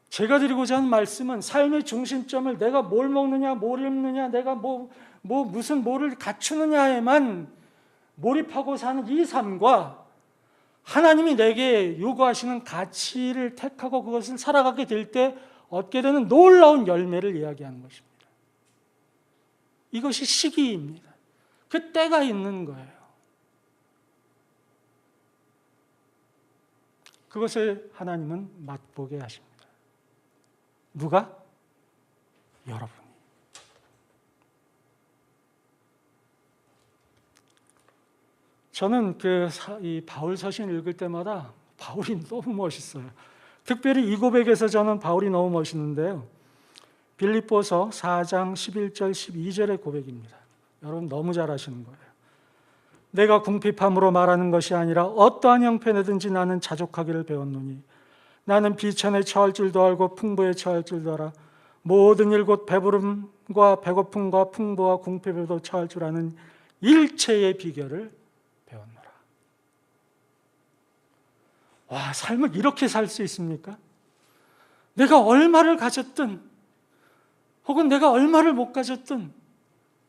제가 드리고자 하는 말씀은 삶의 중심점을 내가 뭘 먹느냐, 뭘 입느냐, 내가 무슨 뭐를 갖추느냐에만 몰입하고 사는 이 삶과 하나님이 내게 요구하시는 가치를 택하고 그것을 살아가게 될 때 얻게 되는 놀라운 열매를 이야기하는 것입니다. 이것이 시기입니다. 그 때가 있는 거예요. 그것을 하나님은 맛보게 하십니다. 누가? 여러분이. 저는 이 바울 서신 읽을 때마다 바울이 너무 멋있어요. 특별히 이 고백에서 저는 바울이 너무 멋있는데요. 빌립보서 4장 11절 12절의 고백입니다. 여러분 너무 잘 아시는 거예요. 내가 궁핍함으로 말하는 것이 아니라 어떠한 형편에든지 나는 자족하기를 배웠노니 나는 비천에 처할 줄도 알고 풍부에 처할 줄도 알아 모든 일 곧 배부름과 배고픔과 풍부와 궁핍에도 처할 줄 아는 일체의 비결을 배웠노라. 와, 삶을 이렇게 살 수 있습니까? 내가 얼마를 가졌든 혹은 내가 얼마를 못 가졌든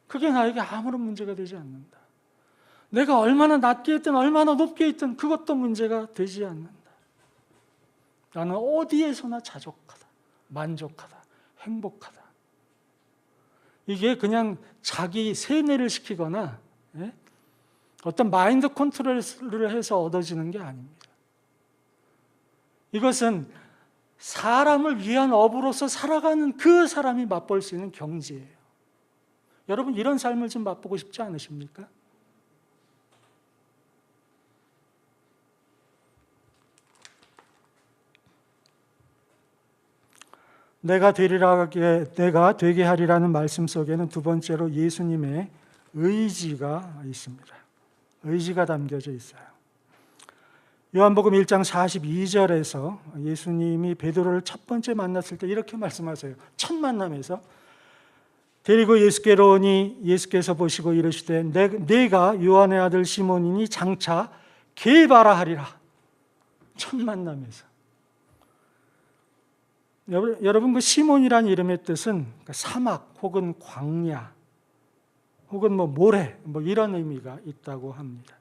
그게 나에게 아무런 문제가 되지 않는다. 내가 얼마나 낮게 있든 얼마나 높게 있든 그것도 문제가 되지 않는다. 나는 어디에서나 자족하다, 만족하다, 행복하다. 이게 그냥 자기 세뇌를 시키거나 어떤 마인드 컨트롤을 해서 얻어지는 게 아닙니다. 이것은 사람을 위한 업으로서 살아가는 그 사람이 맛볼 수 있는 경지예요. 여러분 이런 삶을 좀 맛보고 싶지 않으십니까? 내가 되게 하리라는 말씀 속에는 두 번째로 예수님의 의지가 있습니다. 의지가 담겨져 있어요. 요한복음 1장 42절에서 예수님이 베드로를 첫 번째 만났을 때 이렇게 말씀하세요. 첫 만남에서 데리고 예수께로 오니 예수께서 보시고 이르시되 내가 요한의 아들 시몬이니 장차 게바라 하리라. 첫 만남에서. 여러분 그 시몬이라는 이름의 뜻은 사막 혹은 광야 혹은 모래 이런 의미가 있다고 합니다.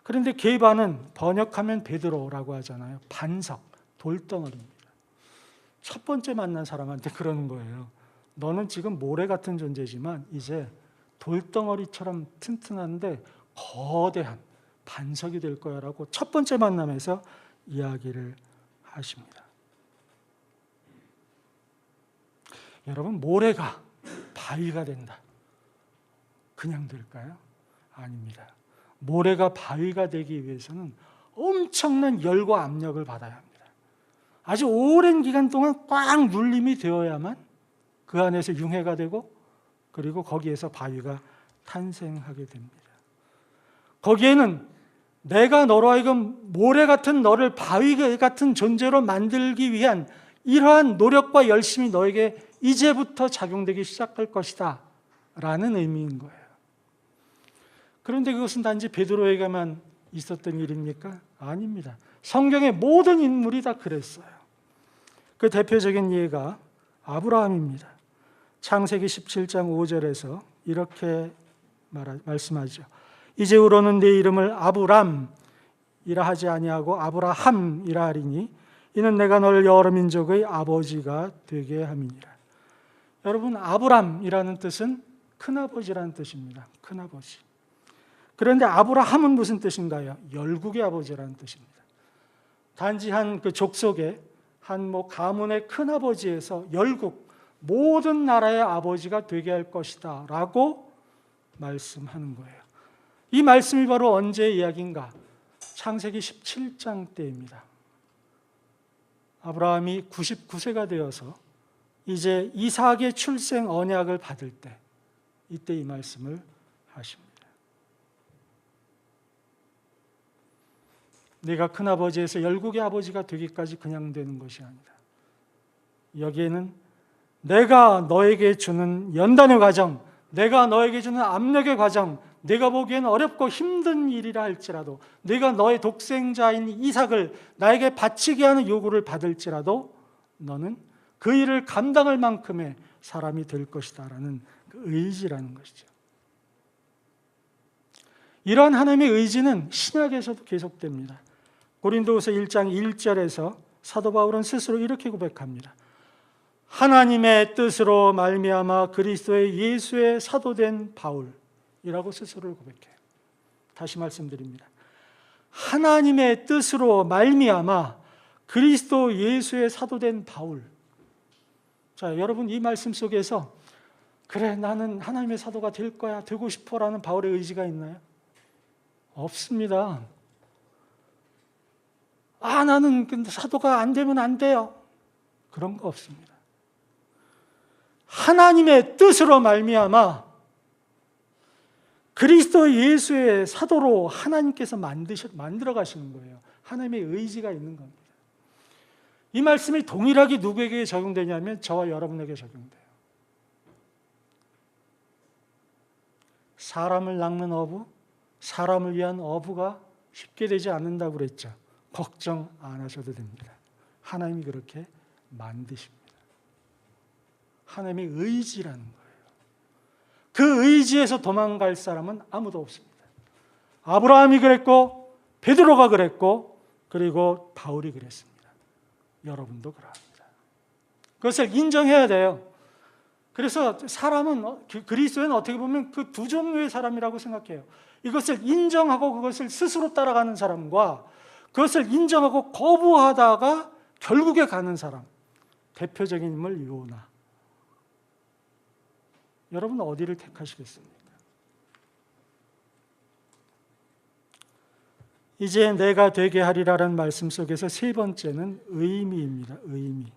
그런데 게바는 번역하면 베드로라고 하잖아요. 반석, 돌덩어리입니다. 첫 번째 만난 사람한테 그러는 거예요. 너는 지금 모래 같은 존재지만 이제 돌덩어리처럼 튼튼한데 거대한 반석이 될 거야 라고 첫 번째 만남에서 이야기를 하십니다. 여러분 모래가 바위가 된다. 그냥 될까요? 아닙니다. 모래가 바위가 되기 위해서는 엄청난 열과 압력을 받아야 합니다. 아주 오랜 기간 동안 꽉 눌림이 되어야만 그 안에서 융해가 되고 그리고 거기에서 바위가 탄생하게 됩니다. 거기에는 내가 너로 하여금 모래 같은 너를 바위 같은 존재로 만들기 위한 이러한 노력과 열심이 너에게 이제부터 작용되기 시작할 것이다 라는 의미인 거예요. 그런데 그것은 단지 베드로에게만 있었던 일입니까? 아닙니다. 성경의 모든 인물이 다 그랬어요. 그 대표적인 예가 아브라함입니다. 창세기 17장 5절에서 이렇게 말씀하죠. 이제후로는 내 이름을 아브람이라 하지 아니하고 아브라함이라 하리니 이는 내가 너를 여러 민족의 아버지가 되게 함이니라. 여러분 아브람이라는 뜻은 큰아버지라는 뜻입니다. 큰아버지. 그런데 아브라함은 무슨 뜻인가요? 열국의 아버지라는 뜻입니다. 단지 한 그 족속의 한 가문의 큰아버지에서 열국 모든 나라의 아버지가 되게 할 것이다 라고 말씀하는 거예요. 이 말씀이 바로 언제의 이야기인가? 창세기 17장 때입니다. 아브라함이 99세가 되어서 이제 이삭의 출생 언약을 받을 때 이때 이 말씀을 하십니다. 내가 큰아버지에서 열국의 아버지가 되기까지 그냥 되는 것이 아니다. 여기에는 내가 너에게 주는 연단의 과정, 내가 너에게 주는 압력의 과정, 내가 보기엔 어렵고 힘든 일이라 할지라도, 내가 너의 독생자인 이삭을 나에게 바치게 하는 요구를 받을지라도 너는 그 일을 감당할 만큼의 사람이 될 것이다 라는 그 의지라는 것이죠. 이러한 하나님의 의지는 신약에서도 계속됩니다. 고린도후서 1장 1절에서 사도 바울은 스스로 이렇게 고백합니다. 하나님의 뜻으로 말미암아 그리스도의 예수의 사도된 바울이라고 스스로를 고백해요. 다시 말씀드립니다. 하나님의 뜻으로 말미암아 그리스도 예수의 사도된 바울. 자, 여러분 이 말씀 속에서 그래 나는 하나님의 사도가 될 거야, 되고 싶어라는 바울의 의지가 있나요? 없습니다. 나는 근데 사도가 안 되면 안 돼요. 그런 거 없습니다. 하나님의 뜻으로 말미암아 그리스도 예수의 사도로 하나님께서 만들어 가시는 거예요. 하나님의 의지가 있는 겁니다. 이 말씀이 동일하게 누구에게 적용되냐면 저와 여러분에게 적용돼요. 사람을 낚는 어부, 사람을 위한 어부가 쉽게 되지 않는다고 그랬죠. 걱정 안 하셔도 됩니다. 하나님이 그렇게 만드십니다. 하나님의 의지라는 거예요. 그 의지에서 도망갈 사람은 아무도 없습니다. 아브라함이 그랬고 베드로가 그랬고 그리고 바울이 그랬습니다. 여러분도 그러합니다. 그것을 인정해야 돼요. 그래서 사람은 그리스도는 어떻게 보면 그 두 종류의 사람이라고 생각해요. 이것을 인정하고 그것을 스스로 따라가는 사람과 그것을 인정하고 거부하다가 결국에 가는 사람. 대표적인 인물 요나. 여러분 어디를 택하시겠습니까? 이제 내가 되게 하리라는 말씀 속에서 세 번째는 의미입니다. 의미.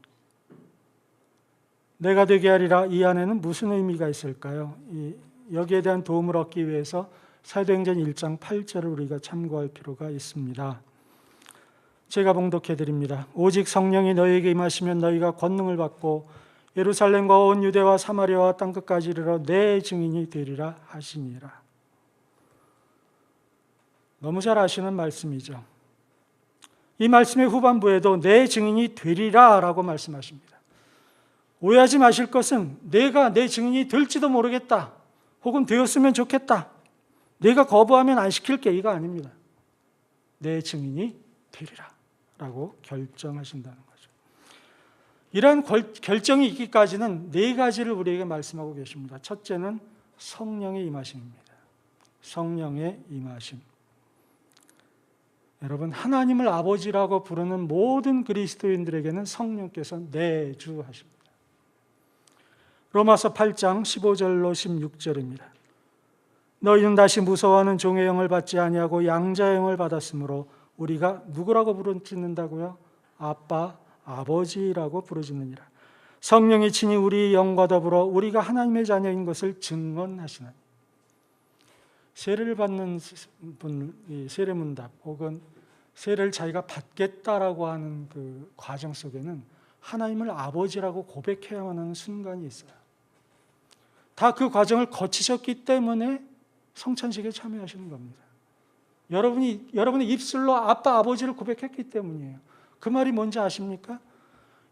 내가 되게 하리라, 이 안에는 무슨 의미가 있을까요? 여기에 대한 도움을 얻기 위해서 사도행전 1장 8절을 우리가 참고할 필요가 있습니다. 제가 봉독해 드립니다. 오직 성령이 너희에게 임하시면 너희가 권능을 받고 예루살렘과 온 유대와 사마리아와 땅끝까지 이르러 내 증인이 되리라 하시니라. 너무 잘 아시는 말씀이죠. 이 말씀의 후반부에도 내 증인이 되리라 라고 말씀하십니다. 오해하지 마실 것은 내가 내 증인이 될지도 모르겠다, 혹은 되었으면 좋겠다, 내가 거부하면 안 시킬게, 이거 아닙니다. 내 증인이 되리라 라고 결정하신다는 거죠. 이러한 결정이 있기까지는 네 가지를 우리에게 말씀하고 계십니다. 첫째는 성령의 임하심입니다. 성령의 임하심. 여러분, 하나님을 아버지라고 부르는 모든 그리스도인들에게는 성령께서 내주하십니다. 로마서 8장 15절로 16절입니다. 너희는 다시 무서워하는 종의 영을 받지 아니하고 양자의 영을 받았으므로 우리가 누구라고 부르짖는다고요? 아빠, 아버지라고 부르짖느니라. 성령이 친히 우리 영과 더불어 우리가 하나님의 자녀인 것을 증언하시나니. 세례를 받는 분, 세례문답 혹은 세례를 자기가 받겠다라고 하는 그 과정 속에는 하나님을 아버지라고 고백해야만 하는 순간이 있어요. 다 그 과정을 거치셨기 때문에 성찬식에 참여하시는 겁니다. 여러분의 입술로 아빠, 아버지를 고백했기 때문이에요. 그 말이 뭔지 아십니까?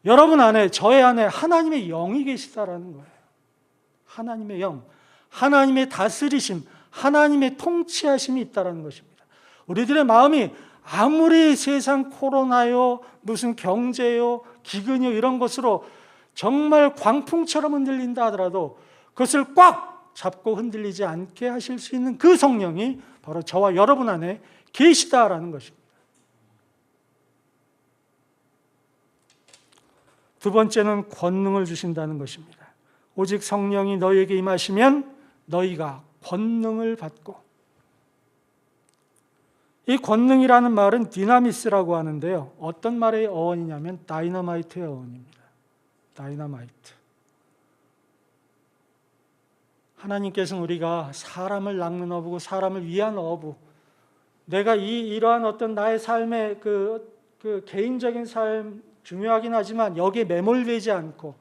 여러분 안에, 저의 안에 하나님의 영이 계시다라는 거예요. 하나님의 영, 하나님의 다스리심, 하나님의 통치하심이 있다는 것입니다. 우리들의 마음이 아무리 세상 코로나요, 무슨 경제요, 기근요 이런 것으로 정말 광풍처럼 흔들린다 하더라도 그것을 꽉 잡고 흔들리지 않게 하실 수 있는 그 성령이 바로 저와 여러분 안에 계시다라는 것입니다. 두 번째는 권능을 주신다는 것입니다. 오직 성령이 너희에게 임하시면 너희가 권능을 받고, 이 권능이라는 말은 디나미스라고 하는데요. 어떤 말의 어원이냐면 다이너마이트의 어원입니다. 다이너마이트. 하나님께서는 우리가 사람을 낚는 어부고 사람을 위한 어부, 내가 이러한 어떤 나의 삶의 그 개인적인 삶 중요하긴 하지만 여기에 매몰되지 않고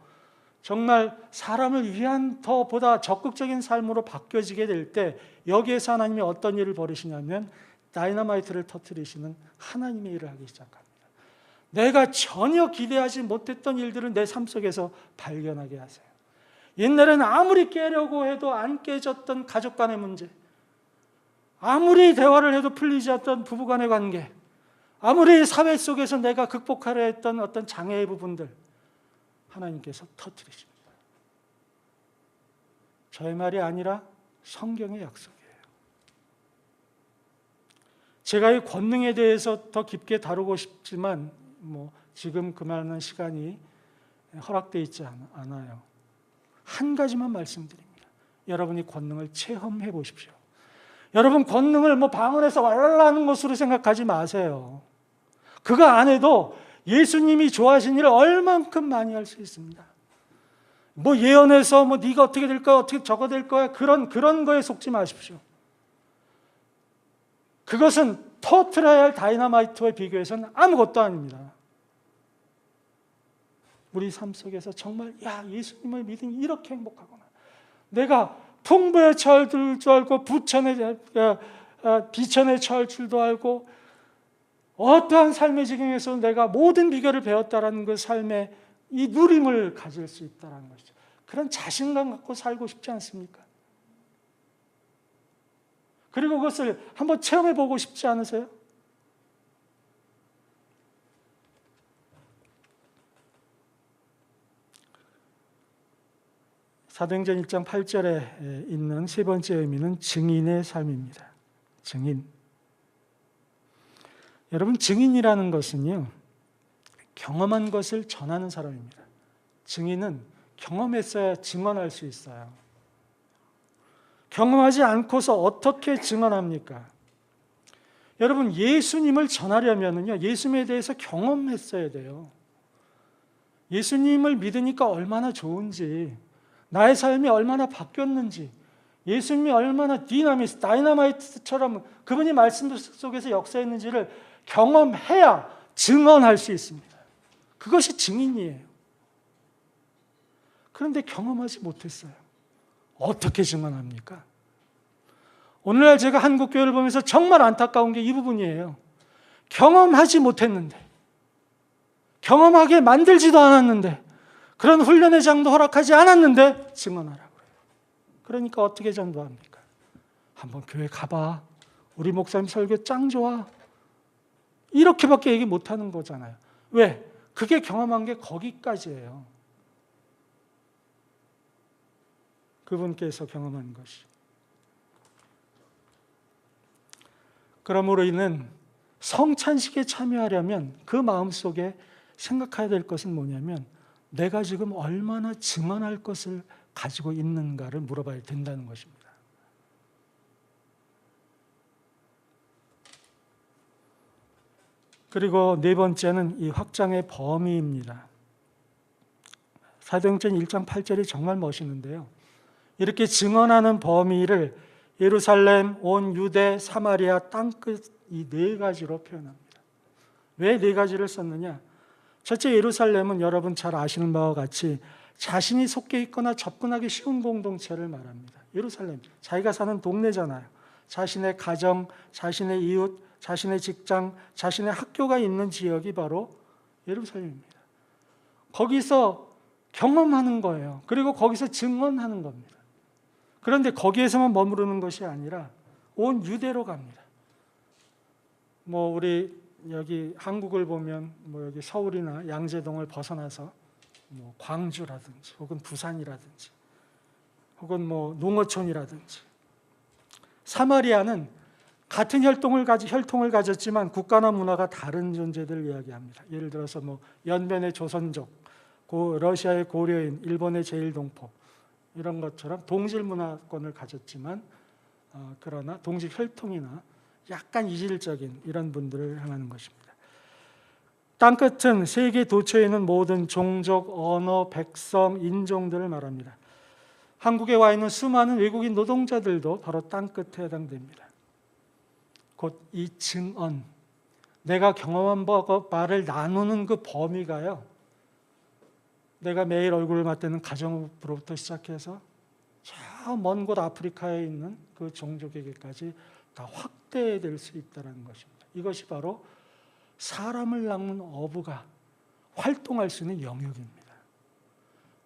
정말 사람을 위한 더보다 적극적인 삶으로 바뀌어지게 될 때 여기에서 하나님이 어떤 일을 벌이시냐면 다이너마이트를 터뜨리시는 하나님의 일을 하기 시작합니다. 내가 전혀 기대하지 못했던 일들을 내 삶 속에서 발견하게 하세요. 옛날에는 아무리 깨려고 해도 안 깨졌던 가족 간의 문제, 아무리 대화를 해도 풀리지 않던 부부 간의 관계, 아무리 사회 속에서 내가 극복하려 했던 어떤 장애의 부분들, 하나님께서 터뜨리십니다. 저의 말이 아니라 성경의 약속이에요. 제가 이 권능에 대해서 더 깊게 다루고 싶지만 지금 그만한 시간이 허락되어 있지 않아요. 한 가지만 말씀드립니다. 여러분이 권능을 체험해 보십시오. 여러분 권능을 방언에서 왈랄하는 것으로 생각하지 마세요. 그거 안 해도 예수님이 좋아하신 일을 얼만큼 많이 할 수 있습니다. 예언해서 네가 어떻게 될 거야, 어떻게 저거 될 거야, 그런 거에 속지 마십시오. 그것은 터트려야 할 다이너마이트와 비교해서는 아무것도 아닙니다. 우리 삶 속에서 정말 예수님을 믿으니 이렇게 행복하구나. 내가 풍부에 처할 줄도 알고 비천에 처할 줄도 알고 어떠한 삶의 지경에서 내가 모든 비결을 배웠다라는 그 삶의 이 누림을 가질 수 있다는 것이죠. 그런 자신감 갖고 살고 싶지 않습니까? 그리고 그것을 한번 체험해 보고 싶지 않으세요? 사도행전 1장 8절에 있는 세 번째 의미는 증인의 삶입니다. 증인. 여러분, 증인이라는 것은요, 경험한 것을 전하는 사람입니다. 증인은 경험했어야 증언할 수 있어요. 경험하지 않고서 어떻게 증언합니까? 여러분, 예수님을 전하려면요, 예수님에 대해서 경험했어야 돼요. 예수님을 믿으니까 얼마나 좋은지, 나의 삶이 얼마나 바뀌었는지, 예수님이 얼마나 다이너마이트처럼 그분이 말씀 속에서 역사했는지를 경험해야 증언할 수 있습니다. 그것이 증인이에요. 그런데 경험하지 못했어요. 어떻게 증언합니까? 오늘날 제가 한국교회를 보면서 정말 안타까운 게 이 부분이에요. 경험하지 못했는데, 경험하게 만들지도 않았는데, 그런 훈련의 장도 허락하지 않았는데 증언하라고 해요. 그러니까 어떻게 전도합니까? 한번 교회 가봐. 우리 목사님 설교 짱 좋아. 이렇게밖에 얘기 못하는 거잖아요. 왜? 그게 경험한 게 거기까지예요. 그분께서 경험한 것이. 그러므로 이는 성찬식에 참여하려면 그 마음속에 생각해야 될 것은 뭐냐면 내가 지금 얼마나 증언할 것을 가지고 있는가를 물어봐야 된다는 것입니다. 그리고 네 번째는 이 확장의 범위입니다. 사도행전 1장 8절이 정말 멋있는데요. 이렇게 증언하는 범위를 예루살렘, 온 유대, 사마리아, 땅끝 이 네 가지로 표현합니다. 왜 네 가지를 썼느냐? 첫째, 예루살렘은 여러분 잘 아시는 바와 같이 자신이 속해 있거나 접근하기 쉬운 공동체를 말합니다. 예루살렘, 자기가 사는 동네잖아요. 자신의 가정, 자신의 이웃, 자신의 직장, 자신의 학교가 있는 지역이 바로 예루살렘입니다. 거기서 경험하는 거예요. 그리고 거기서 증언하는 겁니다. 그런데 거기에서만 머무르는 것이 아니라 온 유대로 갑니다. 우리 여기 한국을 보면 여기 서울이나 양재동을 벗어나서 광주라든지 혹은 부산이라든지 혹은 농어촌이라든지 사마리아는 같은 혈통을 가졌지만 국가나 문화가 다른 존재들을 이야기합니다. 예를 들어서 연변의 조선족, 러시아의 고려인, 일본의 제일동포 이런 것처럼 동질 문화권을 가졌지만 그러나 동질 혈통이나 약간 이질적인 이런 분들을 향하는 것입니다. 땅끝은 세계 도처에 있는 모든 종족, 언어, 백성, 인종들을 말합니다. 한국에 와 있는 수많은 외국인 노동자들도 바로 땅끝에 해당됩니다. 곧 이 증언, 내가 경험한 바를 나누는 그 범위가요, 내가 매일 얼굴을 맞대는 가정부로부터 시작해서 저 먼 곳 아프리카에 있는 그 종족에게까지 다 확대될 수 있다는 것입니다. 이것이 바로 사람을 낳는 어부가 활동할 수 있는 영역입니다.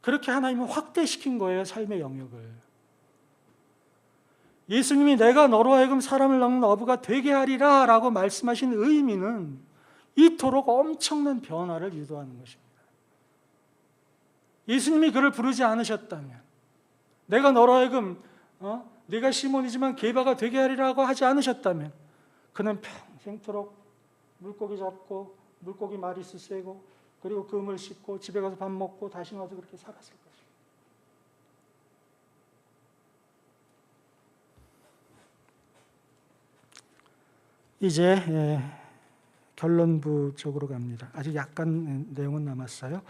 그렇게 하나님은 확대시킨 거예요, 삶의 영역을. 예수님이 내가 너로 하여금 사람을 낳는 어부가 되게 하리라 라고 말씀하신 의미는 이토록 엄청난 변화를 유도하는 것입니다. 예수님이 그를 부르지 않으셨다면, 내가 너로 하여금 네가 시몬이지만 게바가 되게 하리라고 하지 않으셨다면, 그는 평생토록 물고기 잡고 물고기 마리수 쐬고 그리고 그물 씻고 집에 가서 밥 먹고 다시 와서 그렇게 살았을 것입니다. 이제 결론부 쪽으로 갑니다. 아직 약간 내용은 남았어요.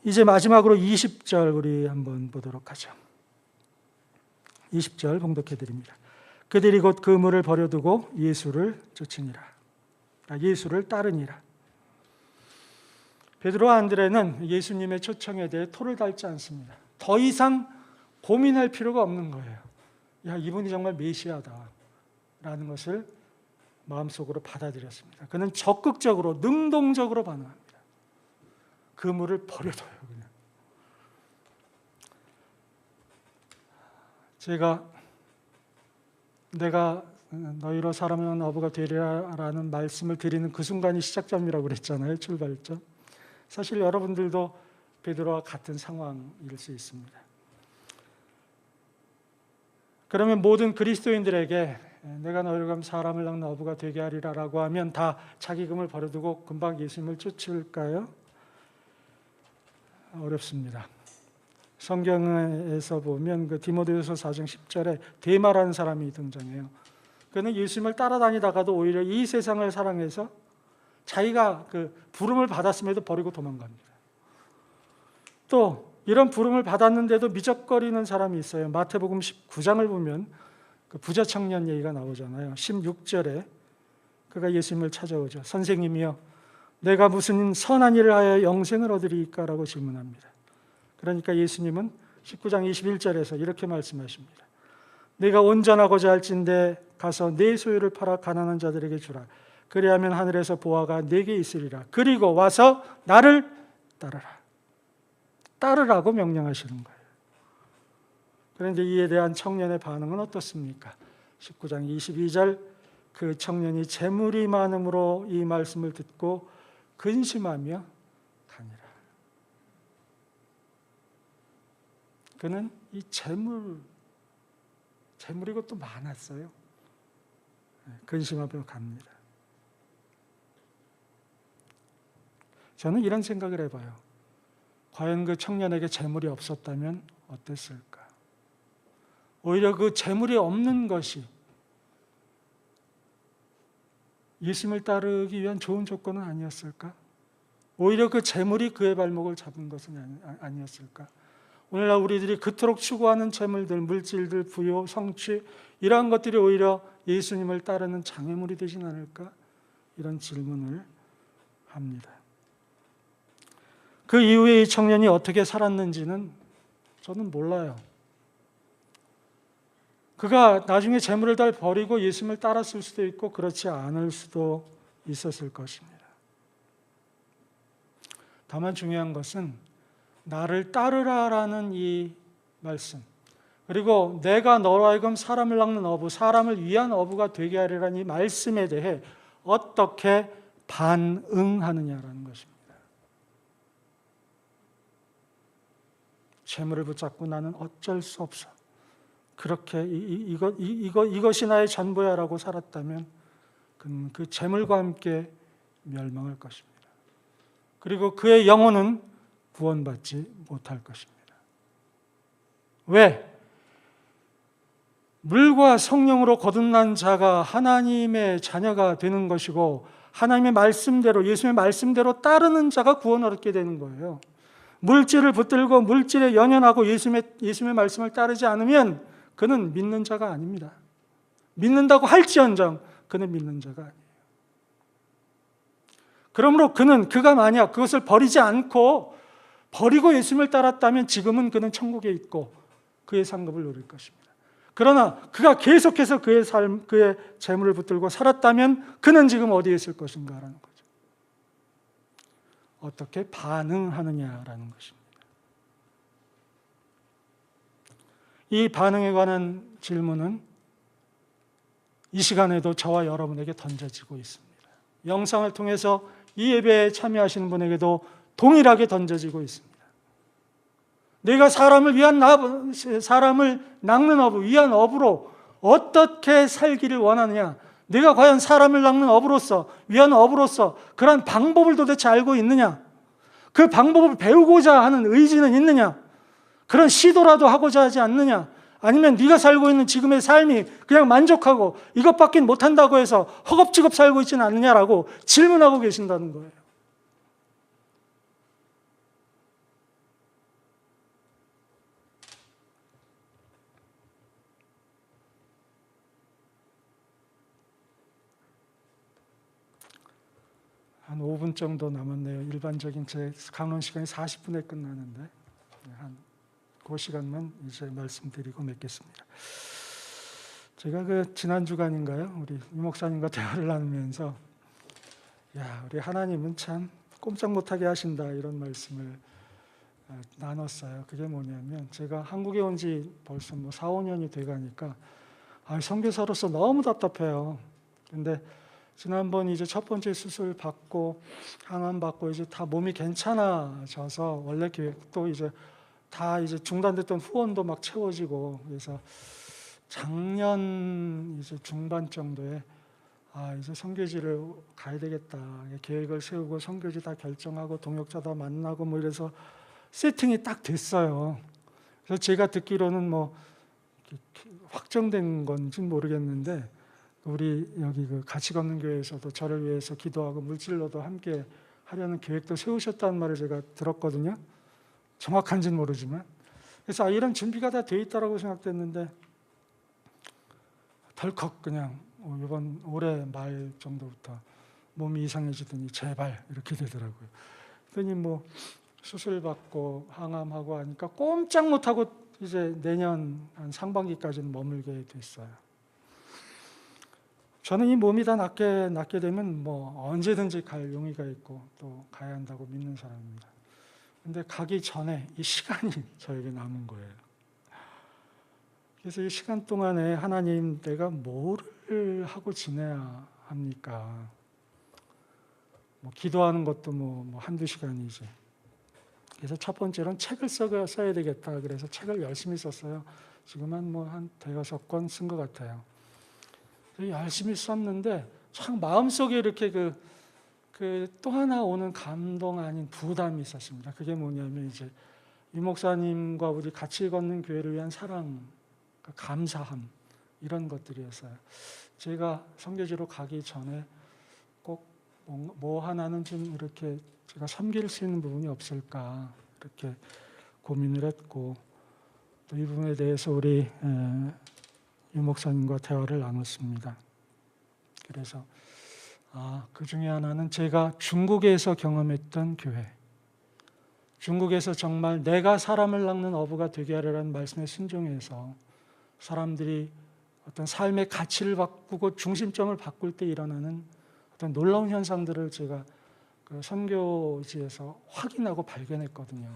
이제 마지막으로 20절 우리 한번 보도록 하죠. 20절 봉독해 드립니다. 그들이 곧 그물을 버려두고 예수를 쫓으니라. 예수를 따르니라. 베드로와 안드레는 예수님의 초청에 대해 토를 달지 않습니다. 더 이상 고민할 필요가 없는 거예요. 야, 이분이 정말 메시아다 라는 것을 마음속으로 받아들였습니다. 그는 적극적으로 능동적으로 반응합니다. 그물을 버려둬요. 그냥. 내가 너희로 사람을 낳은 어부가 되리라라는 말씀을 드리는 그 순간이 시작점이라고 그랬잖아요. 출발점. 사실 여러분들도 베드로와 같은 상황일 수 있습니다. 그러면 모든 그리스도인들에게 내가 너희로 가면 사람을 낳는 어부가 되게 하리라라고 하면 다 자기 금을 버려두고 금방 예수님을 쫓을까요? 어렵습니다. 성경에서 보면 그 디모데후서 4장 10절에 데마라는 사람이 등장해요. 그는 예수님을 따라다니다가도 오히려 이 세상을 사랑해서 자기가 그 부름을 받았음에도 버리고 도망갑니다. 또 이런 부름을 받았는데도 미적거리는 사람이 있어요. 마태복음 19장을 보면 그 부자 청년 얘기가 나오잖아요. 16절에 그가 예수님을 찾아오죠. 선생님이여, 내가 무슨 선한 일을 하여 영생을 얻으리까? 라고 질문합니다. 그러니까 예수님은 19장 21절에서 이렇게 말씀하십니다. 내가 온전하고자 할진대 가서 내 소유를 팔아 가난한 자들에게 주라. 그리하면 하늘에서 보화가 내게 있으리라. 그리고 와서 나를 따르라. 따르라고 명령하시는 거예요. 그런데 이에 대한 청년의 반응은 어떻습니까? 19장 22절, 그 청년이 재물이 많음으로 이 말씀을 듣고 근심하며 가니라. 그는 이 재물이 그것도 많았어요. 근심하며 갑니다. 저는 이런 생각을 해봐요. 과연 그 청년에게 재물이 없었다면 어땠을까? 오히려 그 재물이 없는 것이 예수님을 따르기 위한 좋은 조건은 아니었을까? 오히려 그 재물이 그의 발목을 잡은 것은 아니었을까? 오늘날 우리들이 그토록 추구하는 재물들, 물질들, 부요, 성취 이러한 것들이 오히려 예수님을 따르는 장애물이 되진 않을까? 이런 질문을 합니다. 그 이후에 이 청년이 어떻게 살았는지는 저는 몰라요. 그가 나중에 재물을 다 버리고 예수님을 따랐을 수도 있고 그렇지 않을 수도 있었을 것입니다. 다만 중요한 것은 나를 따르라라는 이 말씀, 그리고 내가 너로 하여금 사람을 낳는 어부, 사람을 위한 어부가 되게 하리라는 이 말씀에 대해 어떻게 반응하느냐라는 것입니다. 재물을 붙잡고 나는 어쩔 수 없어, 그렇게 이것이 나의 전부야라고 살았다면 그는 그 재물과 함께 멸망할 것입니다. 그리고 그의 영혼은 구원받지 못할 것입니다. 왜? 물과 성령으로 거듭난 자가 하나님의 자녀가 되는 것이고 하나님의 말씀대로, 예수님의 말씀대로 따르는 자가 구원을 얻게 되는 거예요. 물질을 붙들고 물질에 연연하고 예수님의 말씀을 따르지 않으면 그는 믿는 자가 아닙니다. 믿는다고 할지언정 그는 믿는 자가 아니에요. 그러므로 그가 만약 그것을 버리지 않고 버리고 예수님을 따랐다면 지금은 그는 천국에 있고 그의 상급을 누릴 것입니다. 그러나 그가 계속해서 그의 삶, 그의 재물을 붙들고 살았다면 그는 지금 어디에 있을 것인가라는 거죠. 어떻게 반응하느냐라는 것입니다. 이 반응에 관한 질문은 이 시간에도 저와 여러분에게 던져지고 있습니다. 영상을 통해서 이 예배에 참여하시는 분에게도 동일하게 던져지고 있습니다. 내가 사람을 낚는 어부, 위한 어부로 어떻게 살기를 원하느냐? 내가 과연 사람을 낚는 어부로서, 위한 어부로서 그런 방법을 도대체 알고 있느냐? 그 방법을 배우고자 하는 의지는 있느냐? 그런 시도라도 하고자 하지 않느냐? 아니면 네가 살고 있는 지금의 삶이 그냥 만족하고 이것밖에 못한다고 해서 허겁지겁 살고 있지는 않느냐라고 질문하고 계신다는 거예요. 한 5분 정도 남았네요. 일반적인 제 강론 시간이 40분에 끝나는데 그 시간만 이제 말씀드리고 맺겠습니다. 제가 지난 주간인가요? 우리 유 목사님과 대화를 나누면서 우리 하나님은 참 꼼짝 못하게 하신다 이런 말씀을 나눴어요. 그게 뭐냐면 제가 한국에 온 지 벌써 4, 5년이 돼가니까 선교사로서 너무 답답해요. 근데 지난번 이제 첫 번째 수술 받고 항암 받고 이제 다 몸이 괜찮아져서 원래 계획도 이제 다 이제 중단됐던 후원도 막 채워지고 그래서 작년 이제 중반 정도에 이제 선교지를 가야 되겠다 계획을 세우고 선교지 다 결정하고 동역자 다 만나고 이래서 세팅이 딱 됐어요. 그래서 제가 듣기로는 확정된 건지는 모르겠는데 우리 여기 같이 걷는 교회에서도 저를 위해서 기도하고 물질로도 함께 하려는 계획도 세우셨다는 말을 제가 들었거든요. 정확한지는 모르지만 그래서 이런 준비가 다 돼 있다라고 생각됐는데 덜컥 그냥 이번 올해 말 정도부터 몸이 이상해지더니 제발 이렇게 되더라고요. 그러니 수술 받고 항암하고 하니까 꼼짝 못하고 이제 내년 한 상반기까지는 머물게 됐어요. 저는 이 몸이 다 낫게 되면 언제든지 갈 용의가 있고 또 가야 한다고 믿는 사람입니다. 근데 가기 전에 이 시간이 저에게 남은 거예요. 그래서 이 시간 동안에 하나님 내가 뭐를 하고 지내야 합니까? 기도하는 것도 한두 시간이지. 그래서 첫 번째로는 책을 써야 되겠다. 그래서 책을 열심히 썼어요. 지금 한 대여섯 권 쓴 것 같아요. 열심히 썼는데 참 마음속에 이렇게 또 하나 오는 감동 아닌 부담이 있었습니다. 그게 뭐냐면 이제 유 목사님과 우리 같이 걷는 교회를 위한 사랑, 감사함 이런 것들이었어요. 제가 선교지로 가기 전에 꼭 하나는 좀 이렇게 제가 섬길 수 있는 부분이 없을까 이렇게 고민을 했고 또 이 부분에 대해서 우리 유 목사님과 대화를 나눴습니다. 그래서 그 중에 하나는 제가 중국에서 경험했던 교회, 중국에서 정말 내가 사람을 낚는 어부가 되게 하려는 말씀에 순종해서 사람들이 어떤 삶의 가치를 바꾸고 중심점을 바꿀 때 일어나는 어떤 놀라운 현상들을 제가 선교지에서 확인하고 발견했거든요.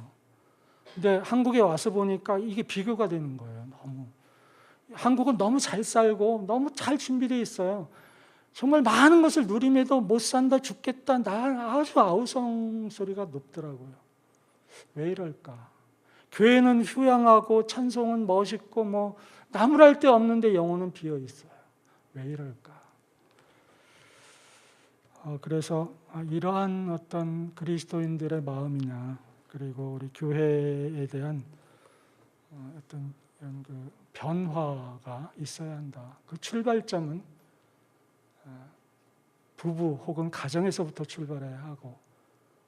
근데 한국에 와서 보니까 이게 비교가 되는 거예요. 한국은 너무 잘 살고 너무 잘 준비되어 있어요. 정말 많은 것을 누림에도 못 산다 죽겠다 아주 아우성 소리가 높더라고요. 왜 이럴까? 교회는 휴양하고 찬송은 멋있고 나무랄 데 없는데 영혼은 비어 있어요. 왜 이럴까? 그래서 이러한 어떤 그리스도인들의 마음이나 그리고 우리 교회에 대한 어떤 이런 변화가 있어야 한다. 그 출발점은 부부 혹은 가정에서부터 출발해야 하고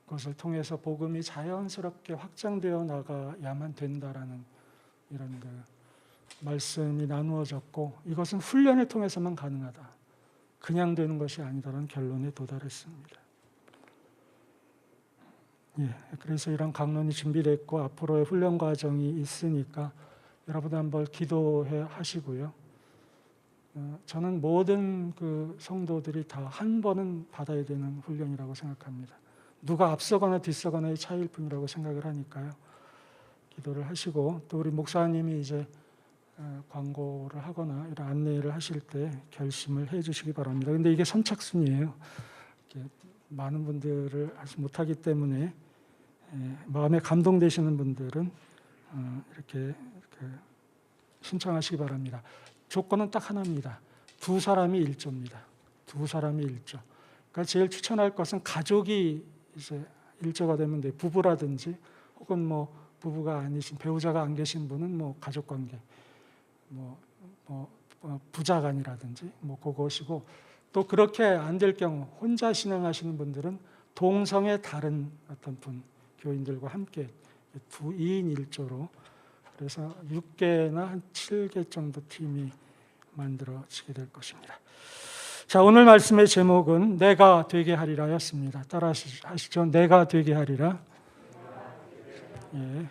그것을 통해서 복음이 자연스럽게 확장되어 나가야만 된다라는 이런 말씀이 나누어졌고 이것은 훈련을 통해서만 가능하다. 그냥 되는 것이 아니다라는 결론에 도달했습니다. 그래서 이런 강론이 준비됐고 앞으로의 훈련 과정이 있으니까 여러분 한번 기도해 하시고요. 저는 모든 그 성도들이 다 한 번은 받아야 되는 훈련이라고 생각합니다. 누가 앞서거나 뒤서거나의 차이일 뿐이라고 생각을 하니까요. 기도를 하시고 또 우리 목사님이 이제 광고를 하거나 이런 안내를 하실 때 결심을 해 주시기 바랍니다. 근데 이게 선착순이에요. 많은 분들을 하지 못하기 때문에 마음에 감동되시는 분들은 이렇게 신청하시기 바랍니다. 조건은 딱 하나입니다. 2사람이 1조입니다. 2사람이 1조. 그러니까 제일 추천할 것은 가족이 이제 1조가 되면 돼. 부부라든지 혹은 뭐 부부가 아니신 배우자가 안 계신 분은 뭐 가족 관계, 부자간이라든지 뭐 그것이고 또 그렇게 안 될 경우 혼자 신앙하시는 분들은 동성의 다른 어떤 분 교인들과 함께 2인 1조로 그래서 6개나 한 7개 정도 팀이 만들어지게 될 것입니다. 자, 오늘 말씀의 제목은 내가 되게 하리라였습니다. 따라 하시죠. 내가 되게 하리라. 예.